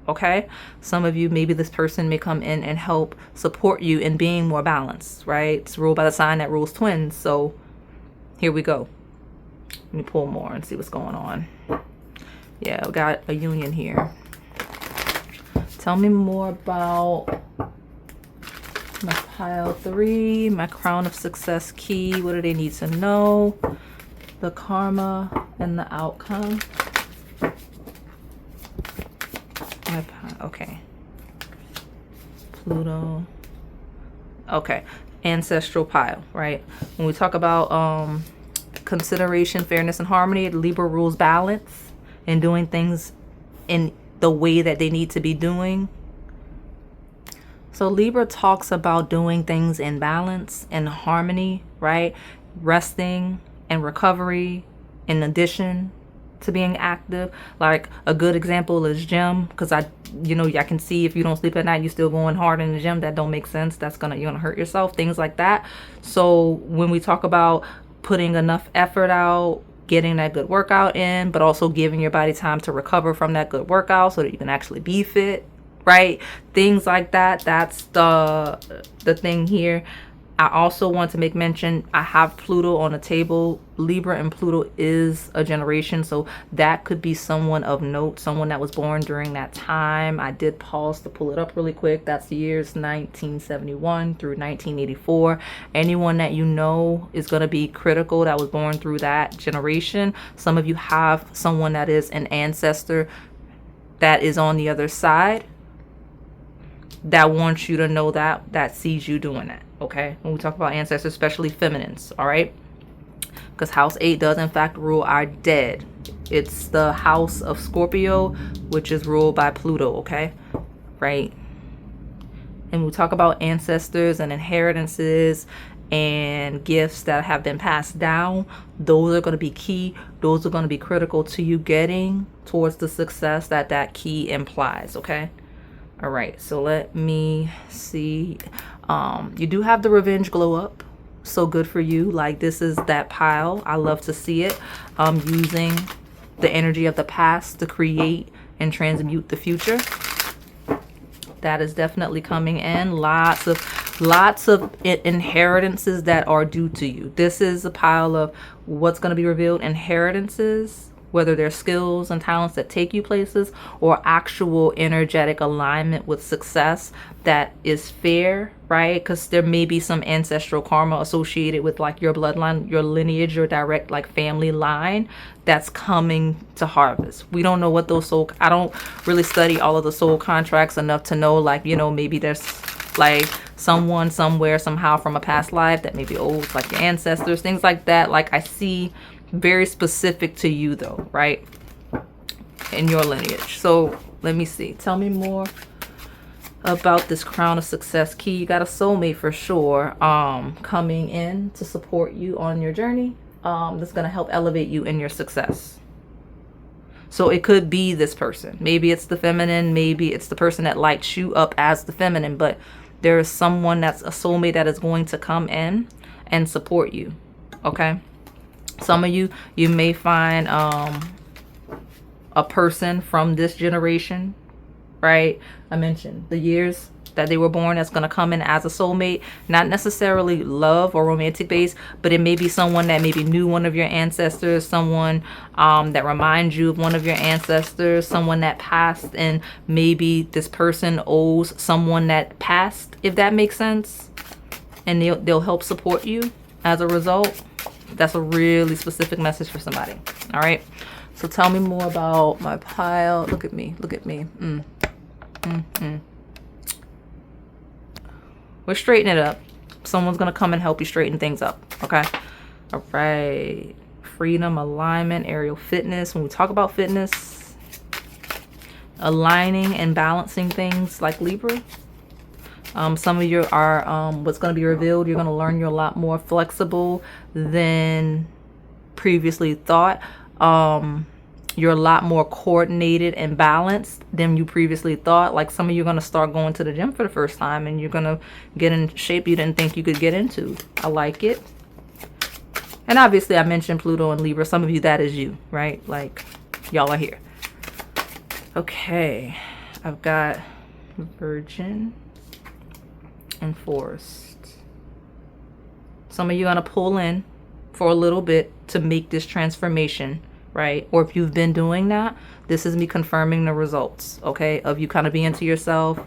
Okay, some of you, maybe this person may come in and help support you in being more balanced, right? It's ruled by the sign that rules twins. So here we go. Let me pull more and see what's going on. Yeah, we got a union here. Tell me more about my pile 3, my crown of success key. What do they need to know? The karma and the outcome. Okay. Pluto. Okay. Ancestral pile, right? When we talk about consideration, fairness, and harmony, Libra rules balance and doing things in the way that they need to be doing. So Libra talks about doing things in balance and harmony, right? Resting and recovery in addition to being active. Like a good example is gym, because I can see if you don't sleep at night, you're still going hard in the gym. That don't make sense. You're gonna hurt yourself, things like that. So when we talk about putting enough effort out, getting that good workout in, but also giving your body time to recover from that good workout so that you can actually be fit, right? Things like that. That's the thing here. I also want to make mention, I have Pluto on the table. Libra and Pluto is a generation, so that could be someone of note, someone that was born during that time. I did pause to pull it up really quick. That's the years 1971 through 1984. Anyone that you know is going to be critical that was born through that generation. Some of you have someone that is an ancestor that is on the other side that wants you to know that sees you doing that. Okay, when we talk about ancestors, especially feminines, all right, because house 8 does in fact rule our dead. It's the house of Scorpio, which is ruled by Pluto. Okay, right. And we talk about ancestors and inheritances and gifts that have been passed down. Those are going to be key. Those are going to be critical to you getting towards the success that key implies. Okay. All right, so let me see. You do have the revenge glow up, so good for you. Like, this is that pile. I love to see it. Using the energy of the past to create and transmute the future. That is definitely coming in. Lots of inheritances that are due to you. This is a pile of what's going to be revealed. Inheritances, whether they're skills and talents that take you places, or actual energetic alignment with success that is fair, right? Because there may be some ancestral karma associated with like your bloodline, your lineage, your direct like family line that's coming to harvest. We don't know what those I don't really study all of the soul contracts enough to know, like, you know, maybe there's like someone somewhere somehow from a past life that maybe owes like your ancestors, things like that. Like, I see very specific to you though, right, in your lineage. So let me see, tell me more about this crown of success key. You got a soulmate for sure coming in to support you on your journey, that's going to help elevate you in your success. So it could be this person, maybe it's the feminine, maybe it's the person that lights you up as the feminine, but there is someone that's a soulmate that is going to come in and support you. Okay, some of you may find a person from this generation, right? I mentioned the years that they were born that's going to come in as a soulmate, not necessarily love or romantic based, but it may be someone that maybe knew one of your ancestors, someone that reminds you of one of your ancestors, someone that passed, and maybe this person owes someone that passed, if that makes sense, and they'll help support you as a result. That's a really specific message for somebody. All right, so tell me more about my pile. Look at me, look at me. We're straightening it up. Someone's gonna come and help you straighten things up. Okay, all right. Freedom, alignment, aerial fitness. When we talk about fitness, aligning and balancing things like Libra. Some of you are, what's going to be revealed, you're going to learn you're a lot more flexible than previously thought. You're a lot more coordinated and balanced than you previously thought. Like, some of you are going to start going to the gym for the first time and you're going to get in shape you didn't think you could get into. I like it. And obviously I mentioned Pluto and Libra. Some of you, that is you, right? Like, y'all are here. Okay, I've got Virgin and Forest. Some of you are going to pull in for a little bit to make this transformation, right? Or if you've been doing that, this is me confirming the results, okay, of you kind of being to yourself,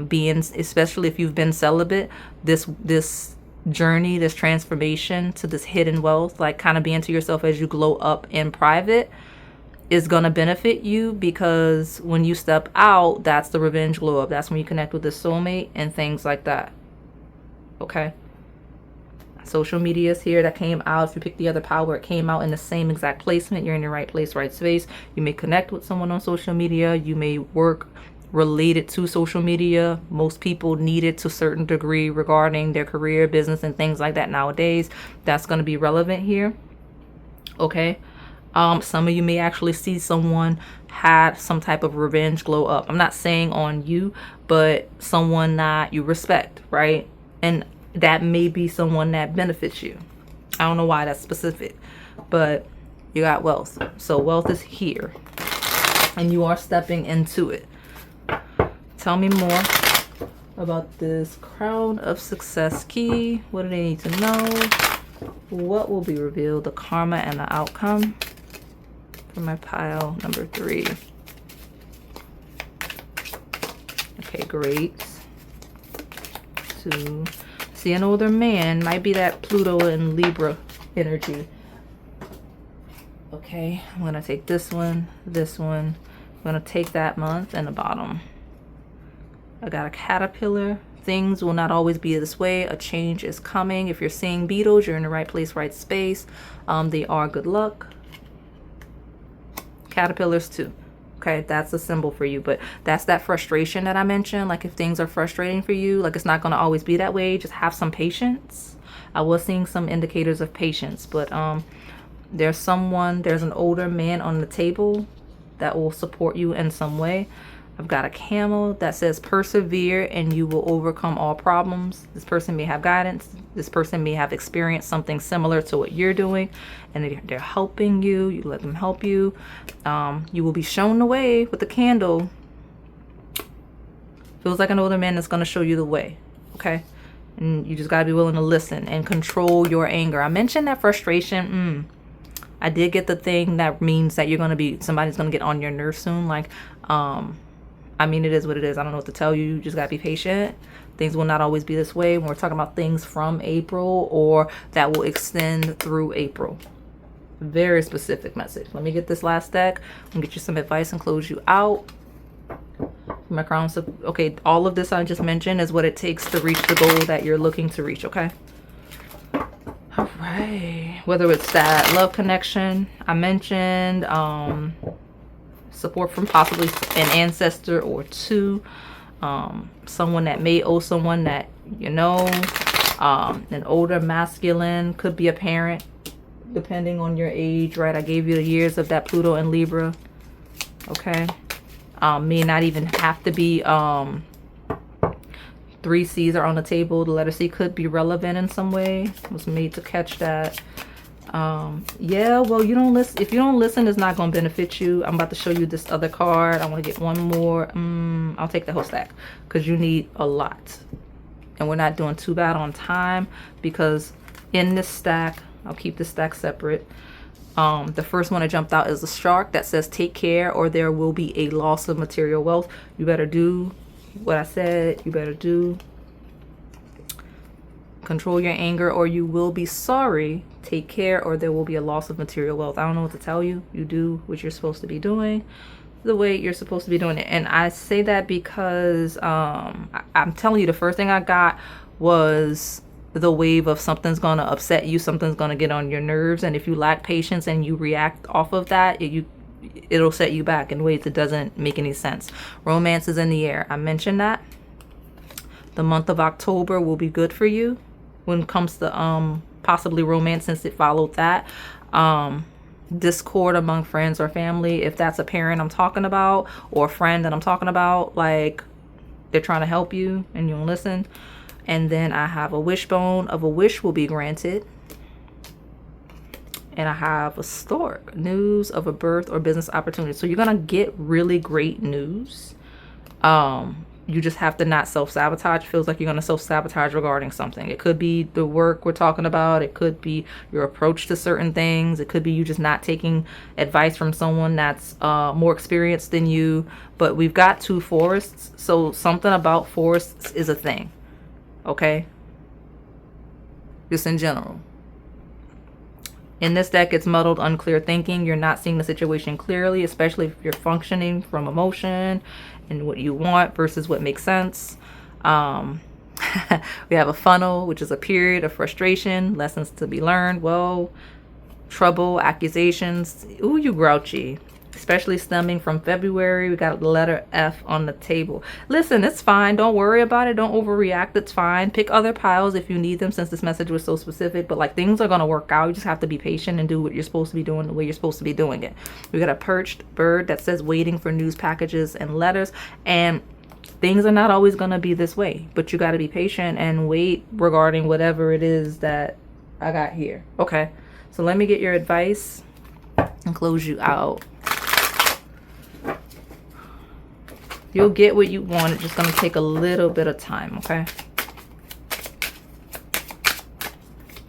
being, especially if you've been celibate, this journey, this transformation to this hidden wealth, like kind of being to yourself as you glow up in private, is going to benefit you, because when you step out, that's the revenge glow up. That's when you connect with the soulmate and things like that. Okay, social media is here. That came out. If you pick the other power, it came out in the same exact placement. You're in your right place, right space. You may connect with someone on social media. You may work related to social media. Most people need it to a certain degree regarding their career, business, and things like that nowadays. That's going to be relevant here. Okay. Some of you may actually see someone had some type of revenge glow up. I'm not saying on you, but someone that you respect, right? And that may be someone that benefits you. I don't know why that's specific, but you got wealth. So wealth is here and you are stepping into it. Tell me more about this Crown of Success key? What do they need to know? What will be revealed? The karma and the outcome for my pile number 3. Okay, great. 2. See, an older man might be that Pluto and Libra energy. Okay, I'm gonna take this one, this one. I'm gonna take that month and the bottom. I got a caterpillar. Things will not always be this way. A change is coming. If you're seeing beetles, you're in the right place, right space. They are good luck. Caterpillars too. Okay, that's a symbol for you, but that's that frustration that I mentioned. Like if things are frustrating for you, like it's not gonna always be that way. Just have some patience. I was seeing some indicators of patience, but there's an older man on the table that will support you in some way. I've got a camel that says persevere and you will overcome all problems. This person may have guidance. This person may have experienced something similar to what you're doing, and they're helping you. You let them help you. You will be shown the way with the candle. Feels like an older man that's going to show you the way. Okay. And you just got to be willing to listen and control your anger. I mentioned that frustration. I did get the thing that means that somebody's going to get on your nerves soon. Like, I mean, it is what it is. I don't know what to tell you. You just got to be patient. Things will not always be this way when we're talking about things from April or that will extend through April. Very specific message. Let me get this last deck and get you some advice and close you out. My crown. Okay, all of this I just mentioned is what it takes to reach the goal that you're looking to reach, okay? All right. Whether it's that love connection I mentioned, support from possibly an ancestor or two, someone that may owe someone that you know, an older masculine, could be a parent depending on your age, right? I gave you the years of that Pluto and Libra. Okay, may not even have to be 3 C's are on the table. The letter C could be relevant in some way. It was made to catch that. Yeah, well, you don't listen. If you don't listen, it's not going to benefit you. I'm about to show you this other card. I want to get one more. I'll take the whole stack because you need a lot, and we're not doing too bad on time because in this stack, I'll keep this stack separate. The first one that jumped out is the shark that says take care or there will be a loss of material wealth. You better do what I said. You better do. Control your anger or you will be sorry. Take care or there will be a loss of material wealth. I don't know what to tell you. You do what you're supposed to be doing the way you're supposed to be doing it. And I say that because I'm telling you, the first thing I got was the wave of something's going to upset you. Something's going to get on your nerves. And if you lack patience and you react off of that, it'll set you back in ways that doesn't make any sense. Romance is in the air. I mentioned that. The month of October will be good for you when it comes to possibly romance, since it followed that. Discord among friends or family, if that's a parent I'm talking about or a friend that I'm talking about, like they're trying to help you and you don't listen. And then I have a wishbone of a wish will be granted. And I have a stork, news of a birth or business opportunity. So you're gonna get really great news. You just have to not self-sabotage. Feels like you're going to self-sabotage regarding something. It could be the work we're talking about. It could be your approach to certain things. It could be you just not taking advice from someone that's more experienced than you. But we've got 2 forests. So something about forests is a thing. Okay? Just in general. In this deck, it's muddled, unclear thinking. You're not seeing the situation clearly, especially if you're functioning from emotion and what you want versus what makes sense. We have a funnel, which is a period of frustration, lessons to be learned. Well, trouble, accusations. Ooh, you grouchy. Especially stemming from February. We got the letter F on the table. Listen, it's fine. Don't worry about it. Don't overreact. It's fine. Pick other piles if you need them, since this message was so specific. But like, things are going to work out. You just have to be patient and do what you're supposed to be doing the way you're supposed to be doing it. We got a perched bird that says waiting for news packages and letters. And things are not always going to be this way. But you got to be patient and wait regarding whatever it is that I got here. Okay. So let me get your advice and close you out. You'll get what you want. It's just going to take a little bit of time, okay?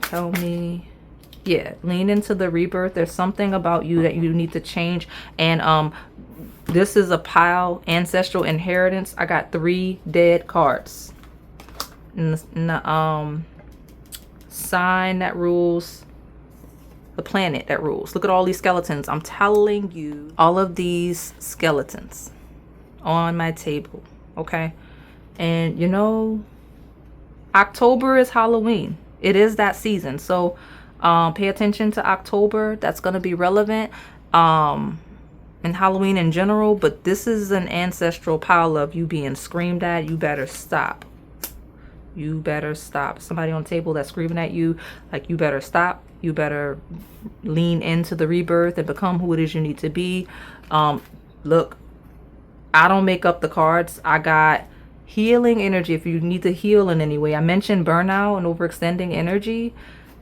Tell me. Yeah, lean into the rebirth. There's something about you that you need to change. And this is a pile, ancestral inheritance. I got 3 dead cards. And the sign that rules, the planet that rules. Look at all these skeletons. I'm telling you, all of these skeletons on my table, okay? And you know, October is Halloween. It is that season. So pay attention to October. That's going to be relevant. And Halloween in general. But this is an ancestral pile of you being screamed at. You better stop. You better stop. Somebody on the table that's screaming at you, like, you better stop. You better lean into the rebirth and become who it is you need to be. Look, I don't make up the cards. I got healing energy if you need to heal in any way. I mentioned burnout and overextending energy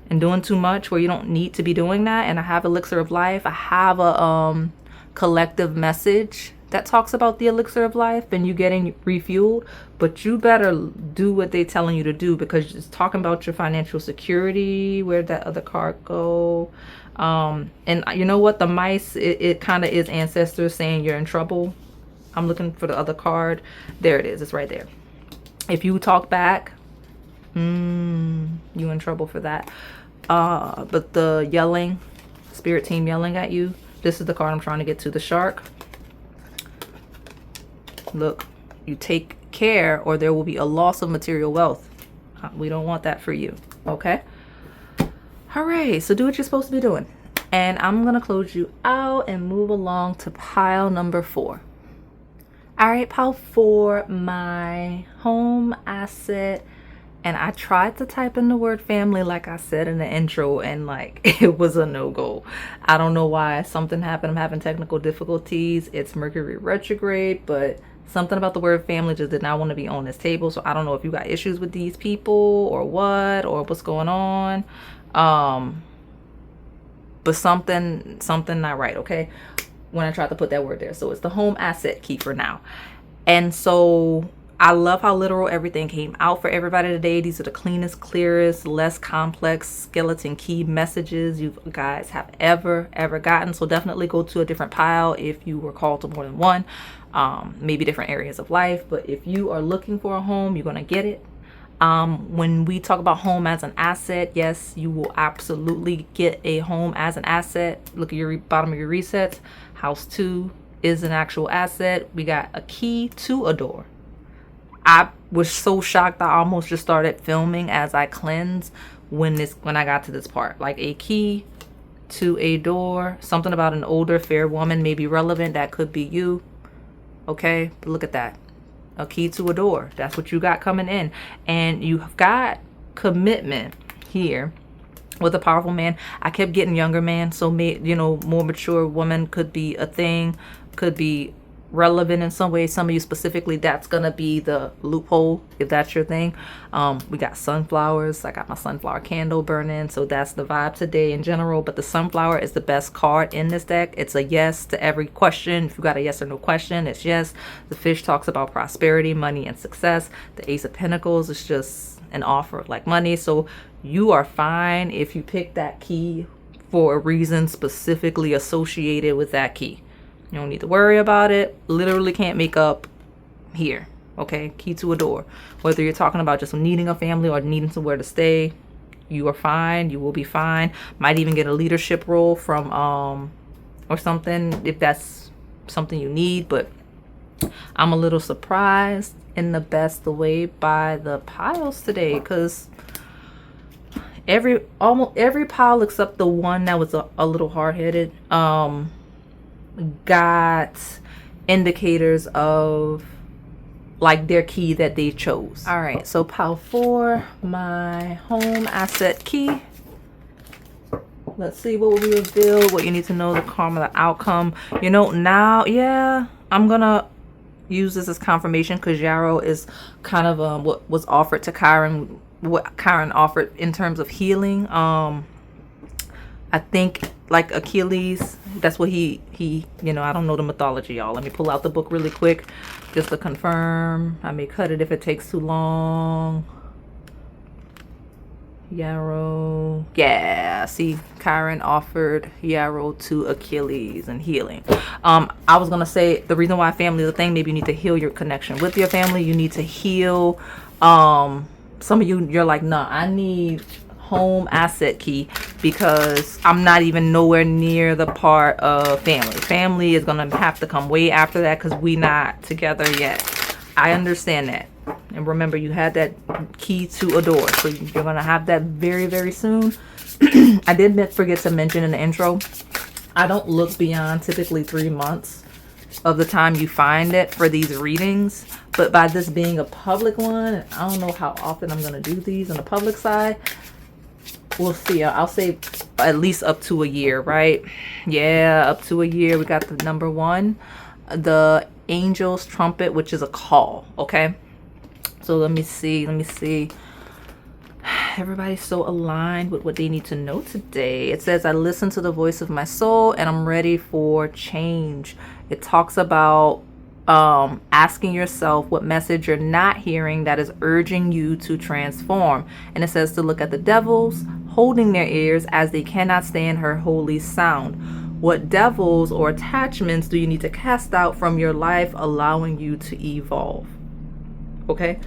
and doing too much where you don't need to be doing that. And I have elixir of life. I have a collective message that talks about the elixir of life and you getting refueled, but you better do what they're telling you to do, because it's talking about your financial security. Where'd that other card go? And you know what, the mice, it kind of is ancestors saying you're in trouble. I'm looking for the other card. There it is. It's right there. If you talk back, you in trouble for that. But the yelling, spirit team yelling at you, this is the card I'm trying to get to. The shark. Look, you take care or there will be a loss of material wealth. We don't want that for you. Okay. All right. So do what you're supposed to be doing. And I'm going to close you out and move along to pile number 4. All right, pile 4, my home asset. And I tried to type in the word family, like I said in the intro, and like it was a no-go. I don't know why. Something happened. I'm having technical difficulties. It's Mercury retrograde, but something about the word family just did not want to be on this table. So I don't know if you got issues with these people or what's going on. But something not right, okay? When I tried to put that word there. So it's the home asset key for now. And so I love how literal everything came out for everybody today. These are the cleanest, clearest, less complex skeleton key messages you guys have ever gotten. So definitely go to a different pile if you were called to more than one, maybe different areas of life. But if you are looking for a home, you're going to get it. When we talk about home as an asset, yes, you will absolutely get a home as an asset. Look at your bottom of your resets. House 2 is an actual asset. We got a key to a door. I was so shocked I almost just started filming as I cleanse when I got to this part. Like a key to a door. Something about an older fair woman may be relevant. That could be you. Okay, but look at that. A key to a door. That's what you got coming in. And you've got commitment here with a powerful man. I kept getting younger man. So, more mature woman could be a thing. Could be relevant in some way. Some of you specifically, that's going to be the loophole if that's your thing. We got sunflowers. I got my sunflower candle burning. So that's the vibe today in general. But the sunflower is the best card in this deck. It's a yes to every question. If you got a yes or no question, it's yes. The fish talks about prosperity, money, and success. The Ace of Pentacles is just an offer of like money. So you are fine if you pick that key for a reason specifically associated with that key. You don't need to worry about it. Literally can't make up here. Okay, key to a door. Whether you're talking about just needing a family or needing somewhere to stay, you are fine. You will be fine. Might even get a leadership role from or something if that's something you need. But I'm a little surprised in the best way by the piles today, because almost every pile except the one that was a little hard-headed got indicators of like their key that they chose. All right, so pile 4, my home asset key. Let's see what will reveal, what you need to know, the karma, the outcome. Now, yeah, I'm gonna use this as confirmation because Yarrow is kind of what was offered to Kyron, what Kyron offered in terms of healing. I think like Achilles. That's what he you know, I don't know the mythology, y'all. Let me pull out the book really quick just to confirm. I may cut it if it takes too long. Yarrow. Yeah, see, Chiron offered Yarrow to Achilles and healing. I was gonna say the reason why family is a thing, maybe you need to heal your connection with your family. You need to heal. Some of you're like, nah, I need home asset key because I'm not even nowhere near the part of family. Family is gonna have to come way after that because we not together yet. I understand that. And remember, you had that key to a door, so you're gonna have that very, very soon. I did forget to mention in the intro, I don't look beyond typically 3 months of the time you find it for these readings. But by this being a public one, I don't know how often I'm gonna do these on the public side. We'll see. I'll say at least up to a year, right? Yeah, up to a year. We got the number 1, the Angel's Trumpet, which is a call. Okay. So let me see. Everybody's so aligned with what they need to know today. It says, I listen to the voice of my soul and I'm ready for change. It talks about asking yourself what message you're not hearing that is urging you to transform. And it says to look at the devils holding their ears as they cannot stand her holy sound. What devils or attachments do you need to cast out from your life, allowing you to evolve? Okay.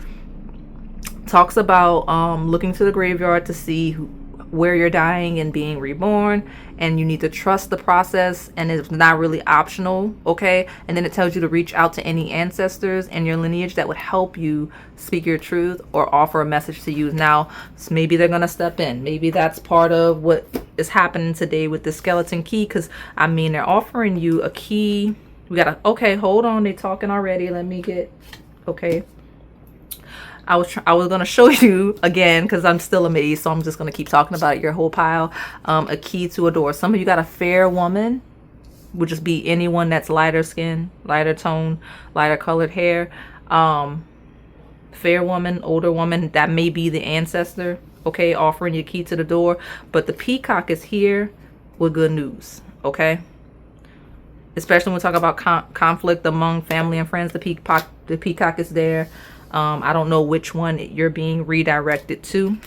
Talks about looking to the graveyard to see where you're dying and being reborn, and you need to trust the process, and it's not really optional. Okay. And then it tells you to reach out to any ancestors in your lineage that would help you speak your truth or offer a message to you. Now, so maybe they're gonna step in. Maybe that's part of what is happening today with the skeleton key, because I mean, they're offering you a key. We gotta, okay, hold on, they talking already. Let me get, okay. I was going to show you again because I'm still amazed. So I'm just going to keep talking about it, your whole pile. A key to a door. Some of you got a fair woman. Would just be anyone that's lighter skin, lighter tone, lighter colored hair. Fair woman, older woman. That may be the ancestor. Okay, offering your key to the door. But the peacock is here with good news. Okay. Especially when we talk about conflict among family and friends. The peacock is there. I don't know which one you're being redirected to,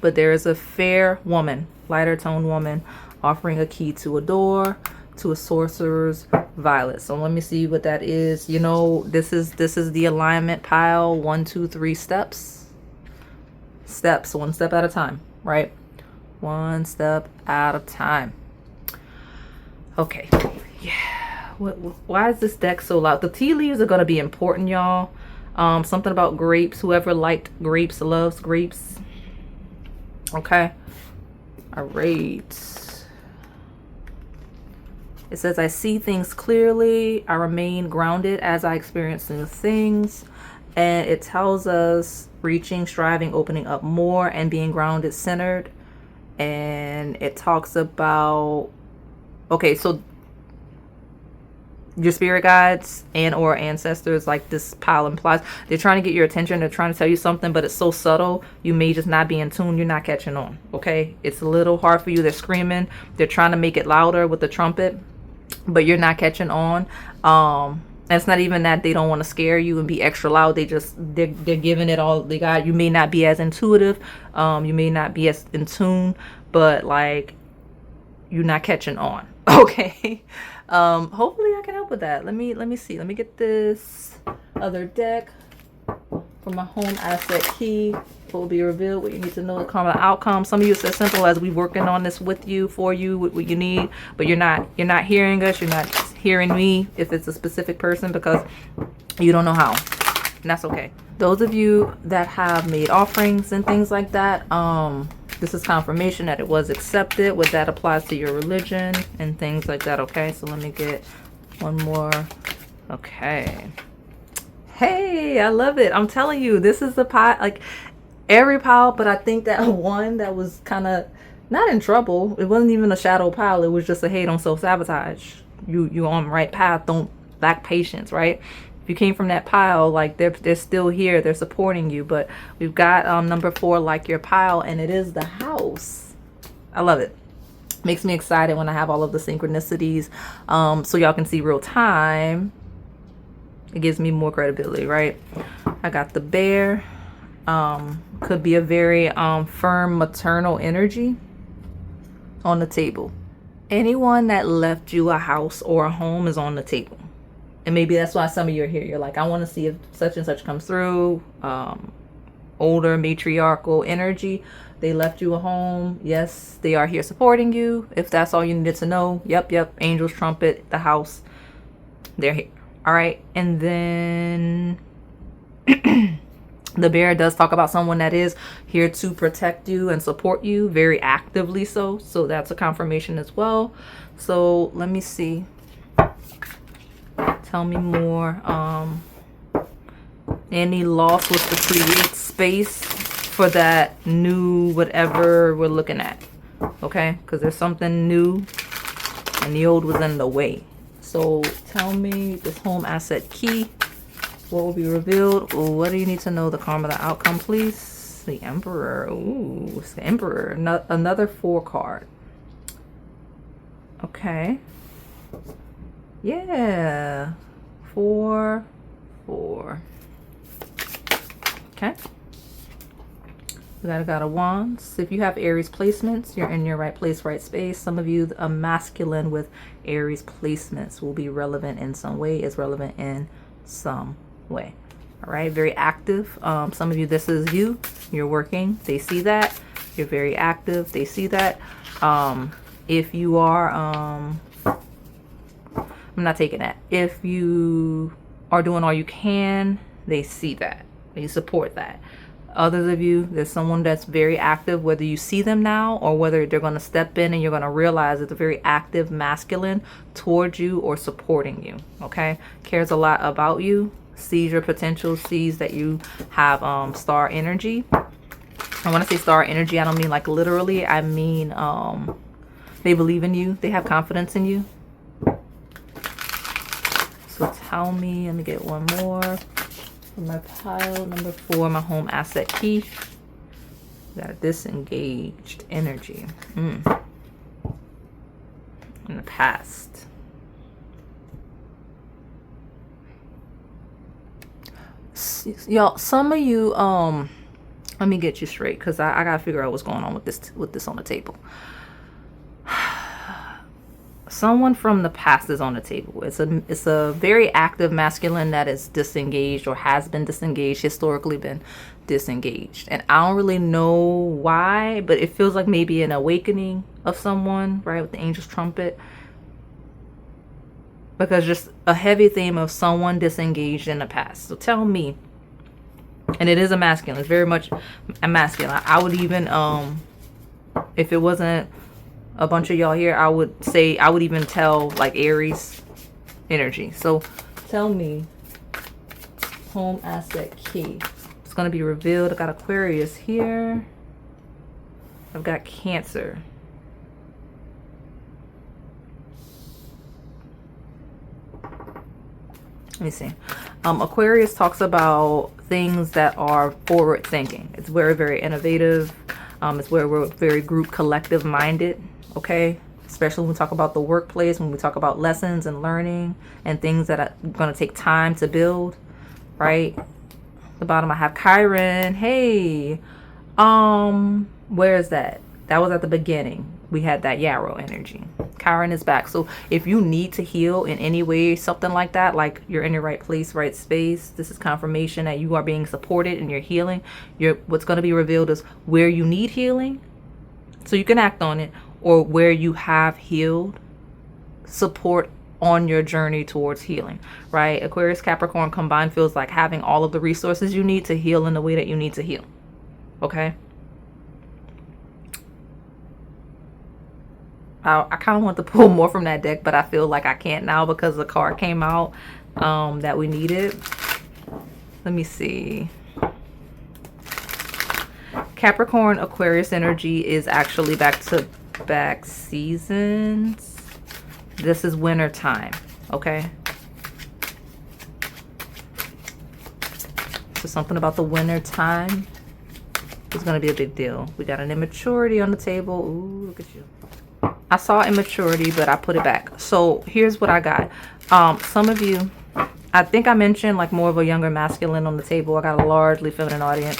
but there is a fair woman, lighter tone woman, offering a key to a door, to a sorcerer's violet. So let me see what that is. You know, this is the alignment pile. 1, 2, 3 steps. Steps, one step at a time, right? One step at a time. Okay. Yeah. Why is this deck so loud? The tea leaves are gonna be important, y'all. Something about grapes. Whoever liked grapes loves grapes. Okay. All right. It says, I see things clearly. I remain grounded as I experience new things. And it tells us reaching, striving, opening up more, and being grounded, centered. And it talks about, okay, so your spirit guides and or ancestors, like this pile implies, they're trying to get your attention. They're trying to tell you something, but it's so subtle you may just not be in tune. You're not catching on. Okay, it's a little hard for you. They're screaming, they're trying to make it louder with the trumpet, but you're not catching on. And it's not even that they don't want to scare you and be extra loud. They're giving it all they got. You may not be as intuitive, you may not be as in tune, but like you're not catching on. Okay. Hopefully I can help with that. Let me see. Let me get this other deck for my home asset key. What will be revealed, what you need to know, the karma outcome. Some of you, it's as simple as we working on this with you, for you, what you need, but you're not hearing us, you're not hearing me if it's a specific person because you don't know how. And that's okay. Those of you that have made offerings and things like that, this is confirmation that it was accepted. What that applies to your religion and things like that. Okay, so let me get one more. Okay. Hey, I love it. I'm telling you, this is the pile, like every pile, but I think that one that was kind of not in trouble. It wasn't even a shadow pile. It was just a hey, don't self-sabotage. You on the right path. Don't lack patience, right? If you came from that pile, like they're still here, they're supporting you. But we've got number 4, like your pile, and it is the house. I love it. Makes me excited when I have all of the synchronicities, so y'all can see real time. It gives me more credibility, right? I got the bear. Could be a very firm maternal energy on the table. Anyone that left you a house or a home is on the table. And maybe that's why some of you are here. You're like, I want to see if such and such comes through. Older matriarchal energy. They left you a home. Yes, they are here supporting you. If that's all you needed to know. Yep. Angels, trumpet, the house. They're here. All right. And then the bear does talk about someone that is here to protect you and support you very actively. So that's a confirmation as well. So let me see. Tell me more. Any loss was to create space for that new whatever we're looking at. Okay? Because there's something new and the old was in the way. So tell me this home asset key. What will be revealed? What do you need to know? The karma, the outcome, please. The Emperor. Ooh, it's the Emperor. Another 4 card. Okay. Yeah. 4. Okay. We got a wands. If you have Aries placements, you're in your right place, right space. Some of you, a masculine with Aries placements will be relevant in some way, is relevant in some way. All right, very active. Some of you, this is you. You're working. They see that. You're very active. They see that. If you are, I'm not taking that. If you are doing all you can, they see that. They support that. Others of you, there's someone that's very active, whether you see them now or whether they're going to step in and you're going to realize it's a very active masculine towards you or supporting you. Okay. Cares a lot about you, sees your potential, sees that you have star energy. I want to say star energy. I don't mean like literally. I mean they believe in you. They have confidence in you. So tell me, let me get one more. My pile number 4, my home asset key. Got a disengaged energy in the past. Y'all, some of you, let me get you straight because I gotta figure out what's going on with this on the table. Someone from the past is on the table. It's a very active masculine that is disengaged or has been disengaged, historically been disengaged. And I don't really know why, but it feels like maybe an awakening of someone, right? With the angel's trumpet. Because just a heavy theme of someone disengaged in the past. So tell me, and it is a masculine. It's very much a masculine. I would even, if it wasn't a bunch of y'all here, I would say, I would even tell like Aries energy. So tell me, home asset key. It's going to be revealed. I got Aquarius here. I've got Cancer. Let me see. Aquarius talks about things that are forward thinking. It's very, very innovative. It's where we're very group collective minded. Okay, especially when we talk about the workplace, when we talk about lessons and learning and things that are going to take time to build, right? The bottom I have Chiron. Hey, where is that? That was at the beginning. We had that Yarrow energy. Chiron is back. So if you need to heal in any way, something like that, like you're in your right place, right space, this is confirmation that you are being supported and you're healing. What's going to be revealed is where you need healing, so you can act on it, or where you have healed, support on your journey towards healing, right? Aquarius, Capricorn combined feels like having all of the resources you need to heal in the way that you need to heal. Okay. I kind of want to pull more from that deck, but I feel like I can't now because the card came out that we needed. Let me see. Capricorn, Aquarius energy is actually back seasons. This is winter time. Okay. So something about the winter time is going to be a big deal. We got an immaturity on the table. Ooh, look at you. I saw immaturity, but I put it back. So here's what I got. Some of you, I think I mentioned like more of a younger masculine on the table. I got a largely feminine audience.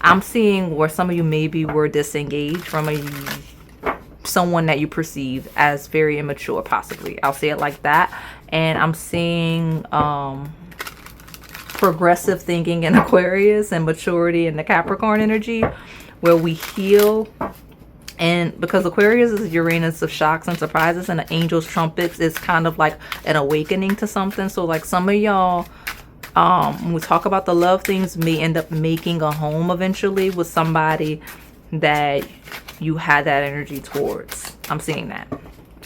I'm seeing where some of you maybe were disengaged from someone that you perceive as very immature, possibly. I'll say it like that. And I'm seeing progressive thinking in Aquarius and maturity in the Capricorn energy, where we heal. And because Aquarius is Uranus of shocks and surprises, and the angel's trumpets is kind of like an awakening to something. So like some of y'all, when we talk about the love things, may end up making a home eventually with somebody that you had that energy towards. I'm seeing that.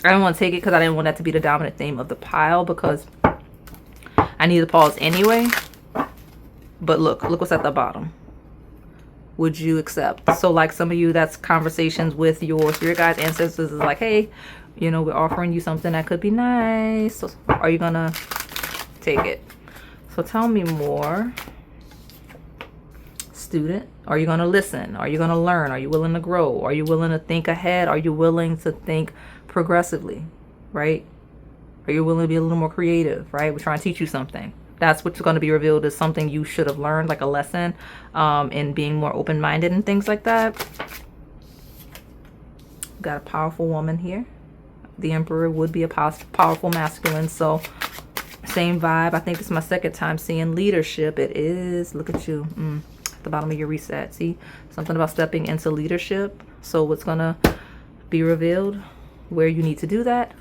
I don't want to take it because I didn't want that to be the dominant theme of the pile, because I need to pause anyway. But look what's at the bottom. Would you accept? So like some of you, that's conversations with your spirit guides, ancestors, is like, hey, you know, we're offering you something that could be nice. So are you gonna take it? So tell me more. Student, are you gonna listen? Are you gonna learn? Are you willing to grow? Are you willing to think ahead? Are you willing to think progressively, right? Are you willing to be a little more creative, right? We're trying to teach you something. That's what's going to be revealed as something you should have learned, like a lesson, in being more open-minded and things like that. Got a powerful woman here. The Emperor would be a powerful masculine, so same vibe. I think this is my second time seeing leadership. It is. Look at you. At the bottom of your reset. See? Something about stepping into leadership. So what's going to be revealed? Where you need to do that.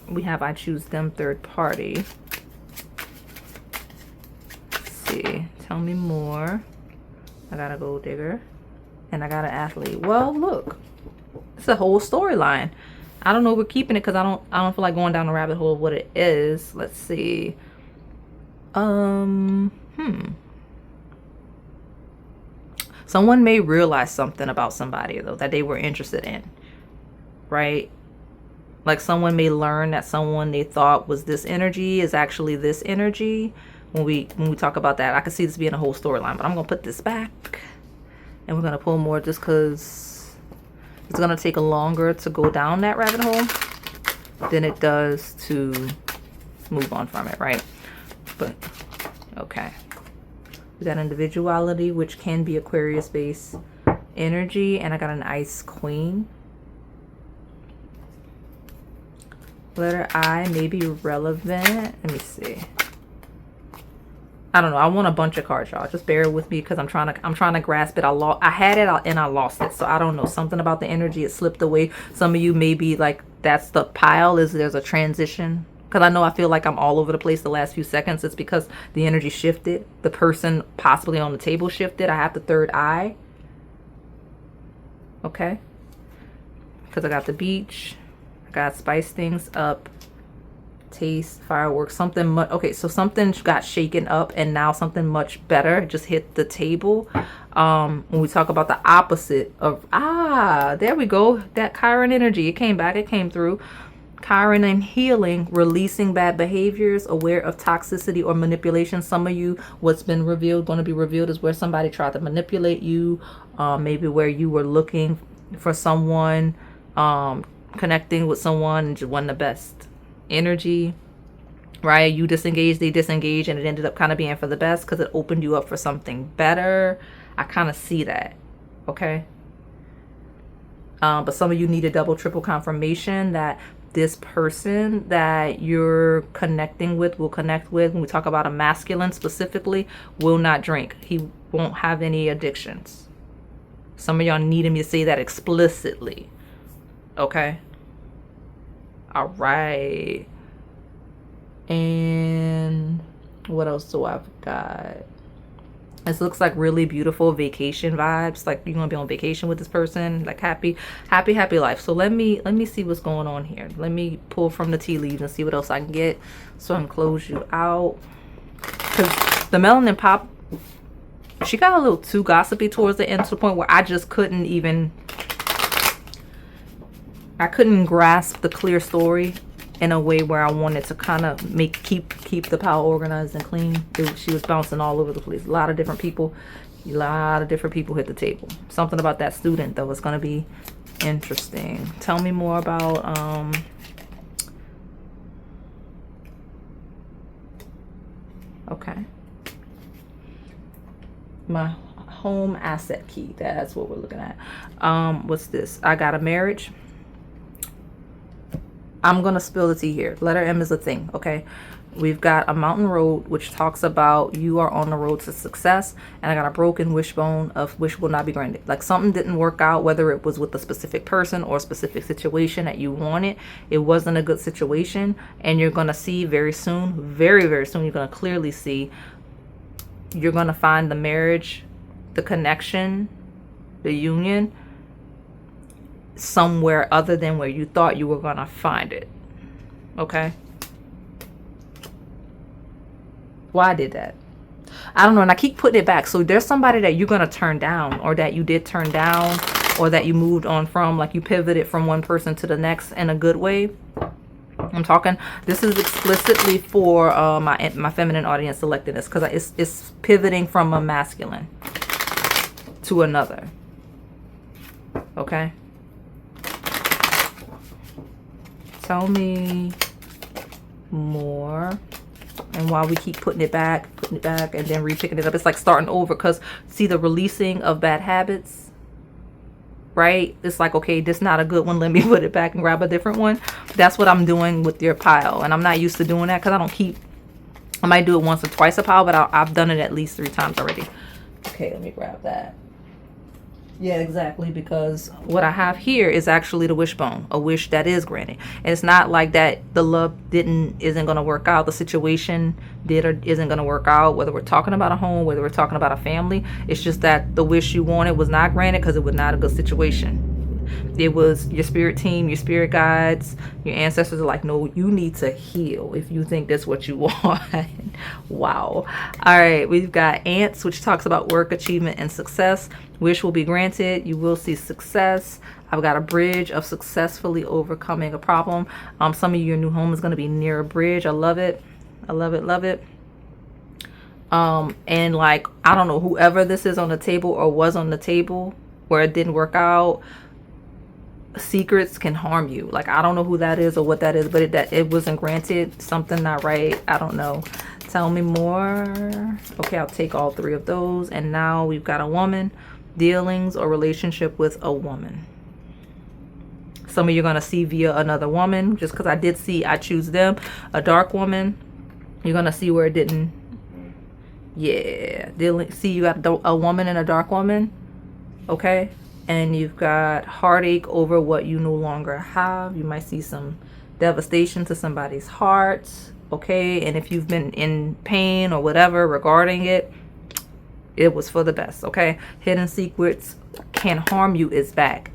We have I choose them, third party. Let's see. Tell me more. I got a gold digger. And I got an athlete. Well, look. It's a whole storyline. I don't know if we're keeping it because I don't feel like going down the rabbit hole of what it is. Let's see. Someone may realize something about somebody though that they were interested in. Right? Like someone may learn that someone they thought was this energy is actually this energy. When we talk about that, I can see this being a whole storyline, but I'm gonna put this back and we're gonna pull more just because it's gonna take longer to go down that rabbit hole than it does to move on from it, right? But okay, we got individuality, which can be Aquarius based energy, and I got an ice queen. Letter I may be relevant. Let me see. I don't know. I want a bunch of cards, y'all. Just bear with me because I'm trying to grasp it. I had it and I lost it. So I don't know. Something about the energy, it slipped away. Some of you may be like, that's the pile, is there's a transition. Because I know I feel like I'm all over the place the last few seconds. It's because the energy shifted. The person possibly on the table shifted. I have the third eye. Okay. Because I got the beach. Got spice things up, taste, fireworks, something much. Okay, so something got shaken up and now something much better just hit the table. When we talk about the opposite of, there we go, that Chiron energy, it came back, it came through. Chiron and healing, releasing bad behaviors, aware of toxicity or manipulation. Some of you, what's been revealed, going to be revealed, is where somebody tried to manipulate you, maybe where you were looking for someone, connecting with someone and just wasn't the best energy, right? You disengaged, they disengaged, and it ended up kind of being for the best because it opened you up for something better. I kind of see that. Okay. But some of you need a double, triple confirmation that this person that you're connecting with, will connect with, when we talk about a masculine specifically, will not drink. He won't have any addictions. Some of y'all needed me to say that explicitly. Okay. All right. And what else do I've got? This looks like really beautiful vacation vibes. Like you're gonna be on vacation with this person, like happy life. So let me see what's going on here. Let me pull from the tea leaves and see what else I can get so I can close you out. Because the melanin pop, she got a little too gossipy towards the end, to the point where I just couldn't even, I couldn't grasp the clear story in a way where I wanted to kind of keep the pile organized and clean. She was bouncing all over the place. A lot of different people hit the table. Something about that student though is going to be Interesting. Tell me more about okay. My home asset key. That's what we're looking at. What's this? I got a marriage. I'm gonna spill the tea here. Letter M is a thing, okay? We've got a mountain road, which talks about you are on the road to success. And I got a broken wishbone of wish will not be granted. Like something didn't work out, whether it was with a specific person or a specific situation that you wanted. It wasn't a good situation. And you're going to see very soon, very, very soon, you're going to clearly see, you're going to find the marriage, the connection, the union somewhere other than where you thought you were going to find it. Okay? Why I did that? I don't know. And I keep putting it back. So there's somebody that you're going to turn down, or that you did turn down, or that you moved on from, like you pivoted from one person to the next in a good way. I'm talking, this is explicitly for my feminine audience selecting this, because it's pivoting from a masculine to another. Okay? Tell me more. And while we keep putting it back and then re-picking it up, it's like starting over, because see the releasing of bad habits, right? It's like, okay, this is not a good one. Let me put it back and grab a different one. That's what I'm doing with your pile. And I'm not used to doing that because I might do it once or twice a pile, but I've done it at least 3 times already. Okay, let me grab that. Yeah, exactly, because what I have here is actually the wishbone, a wish that is granted. And it's not like that the love isn't going to work out, the situation did or isn't going to work out, whether we're talking about a home, whether we're talking about a family. It's just that the wish you wanted was not granted because it was not a good situation. It was your spirit team, your spirit guides, your ancestors are like, no, you need to heal if you think that's what you want. Wow. All right, we've got ants, which talks about work, achievement, and success. Wish will be granted. You will see success. I've got a bridge of successfully overcoming a problem. Some of your new home is going to be near a bridge. I love it. I love it. Love it. And like, I don't know, whoever this is on the table or was on the table where it didn't work out, secrets can harm you. Like, I don't know who that is or what that is, but it wasn't granted. Something not right. I don't know. Tell me more. Okay, I'll take all 3 of those. And now we've got a woman, dealings or relationship with a woman. Some of you are going to see via another woman, just because I choose them. A dark woman, you're going to see where it didn't. Yeah, see, you got a woman and a dark woman. Okay. And you've got heartache over what you no longer have. You might see some devastation to somebody's heart. Okay. And if you've been in pain or whatever regarding it, it was for the best. Okay. Hidden secrets can harm you is back.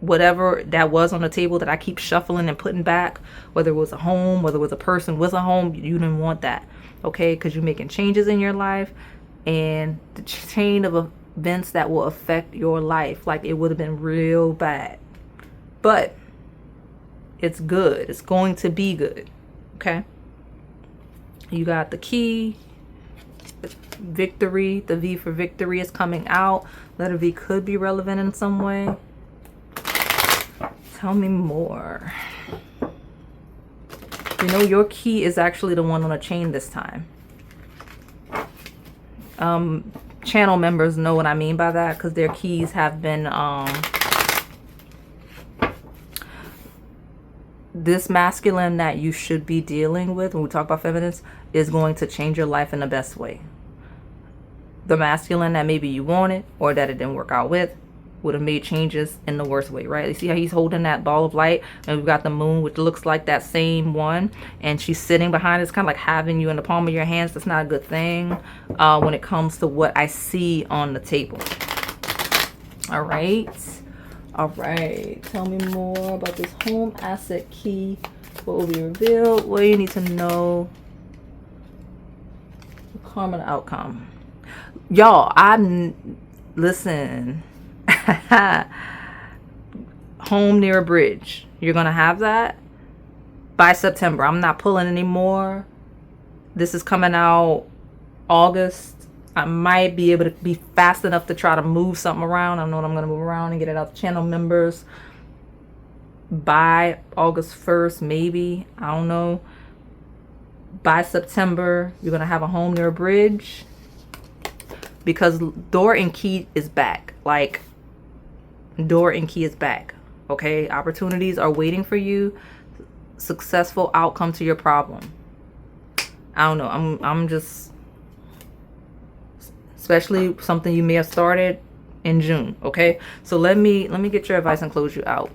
Whatever that was on the table that I keep shuffling and putting back, whether it was a home, whether it was a person with a home, you didn't want that. Okay. Because you're making changes in your life, and the chain of events that will affect your life, like it would have been real bad, but it's good. It's going to be good. Okay. You got the key, victory. The V for victory is coming out. Letter V could be relevant in some way. Tell me more. You know, your key is actually the one on a chain this time. Channel members know what I mean by that, because their keys have been this masculine that you should be dealing with when we talk about feminines is going to change your life in the best way. The masculine that maybe you wanted or that it didn't work out with would have made changes in the worst way, right? You see how he's holding that ball of light, and we've got the moon, which looks like that same one, and she's sitting behind. It's kind of like having you in the palm of your hands. That's not a good thing when it comes to what I see on the table. All right. Tell me more about this home asset key. What will be revealed? What do you need to know? Karma and outcome. Y'all, listen. Home near a bridge. You're gonna have that by September. I'm not pulling anymore. This is coming out August I might be able to be fast enough to try to move something around. I know what I'm going to move around and get it out to channel members by August 1st, maybe. I don't know. By September, you're going to have a home near a bridge, because Door and Key is back. Like, Door and Key is back. Okay? Opportunities are waiting for you. Successful outcome to your problem. I don't know. I'm just, especially something you may have started in June. Okay? So let me get your advice and close you out.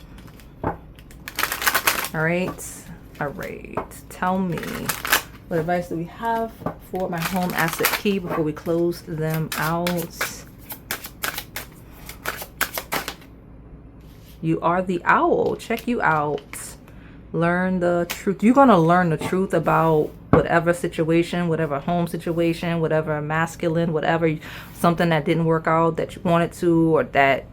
All right. Tell me, what advice do we have for my home asset key before we close them out? You are the owl. Check you out. Learn the truth. You're going to learn the truth about whatever situation, whatever home situation, whatever masculine, whatever, something that didn't work out that you wanted to, or that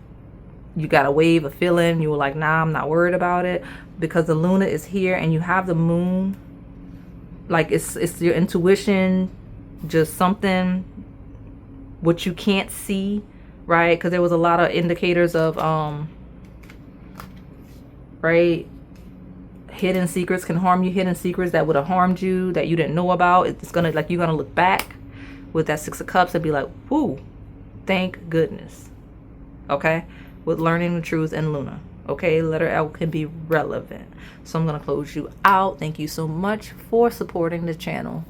you got a wave of feeling. You were like, nah, I'm not worried about it, because the Luna is here and you have the moon. Like, it's your intuition, just something what you can't see, right? Because there was a lot of indicators of right, hidden secrets can harm you, hidden secrets that would have harmed you that you didn't know about. It's gonna, like, you're gonna look back with that Six of Cups and be like, whoo, thank goodness. Okay, with learning the truth and Luna. Okay, letter L can be relevant. So I'm gonna close you out. Thank you so much for supporting the channel.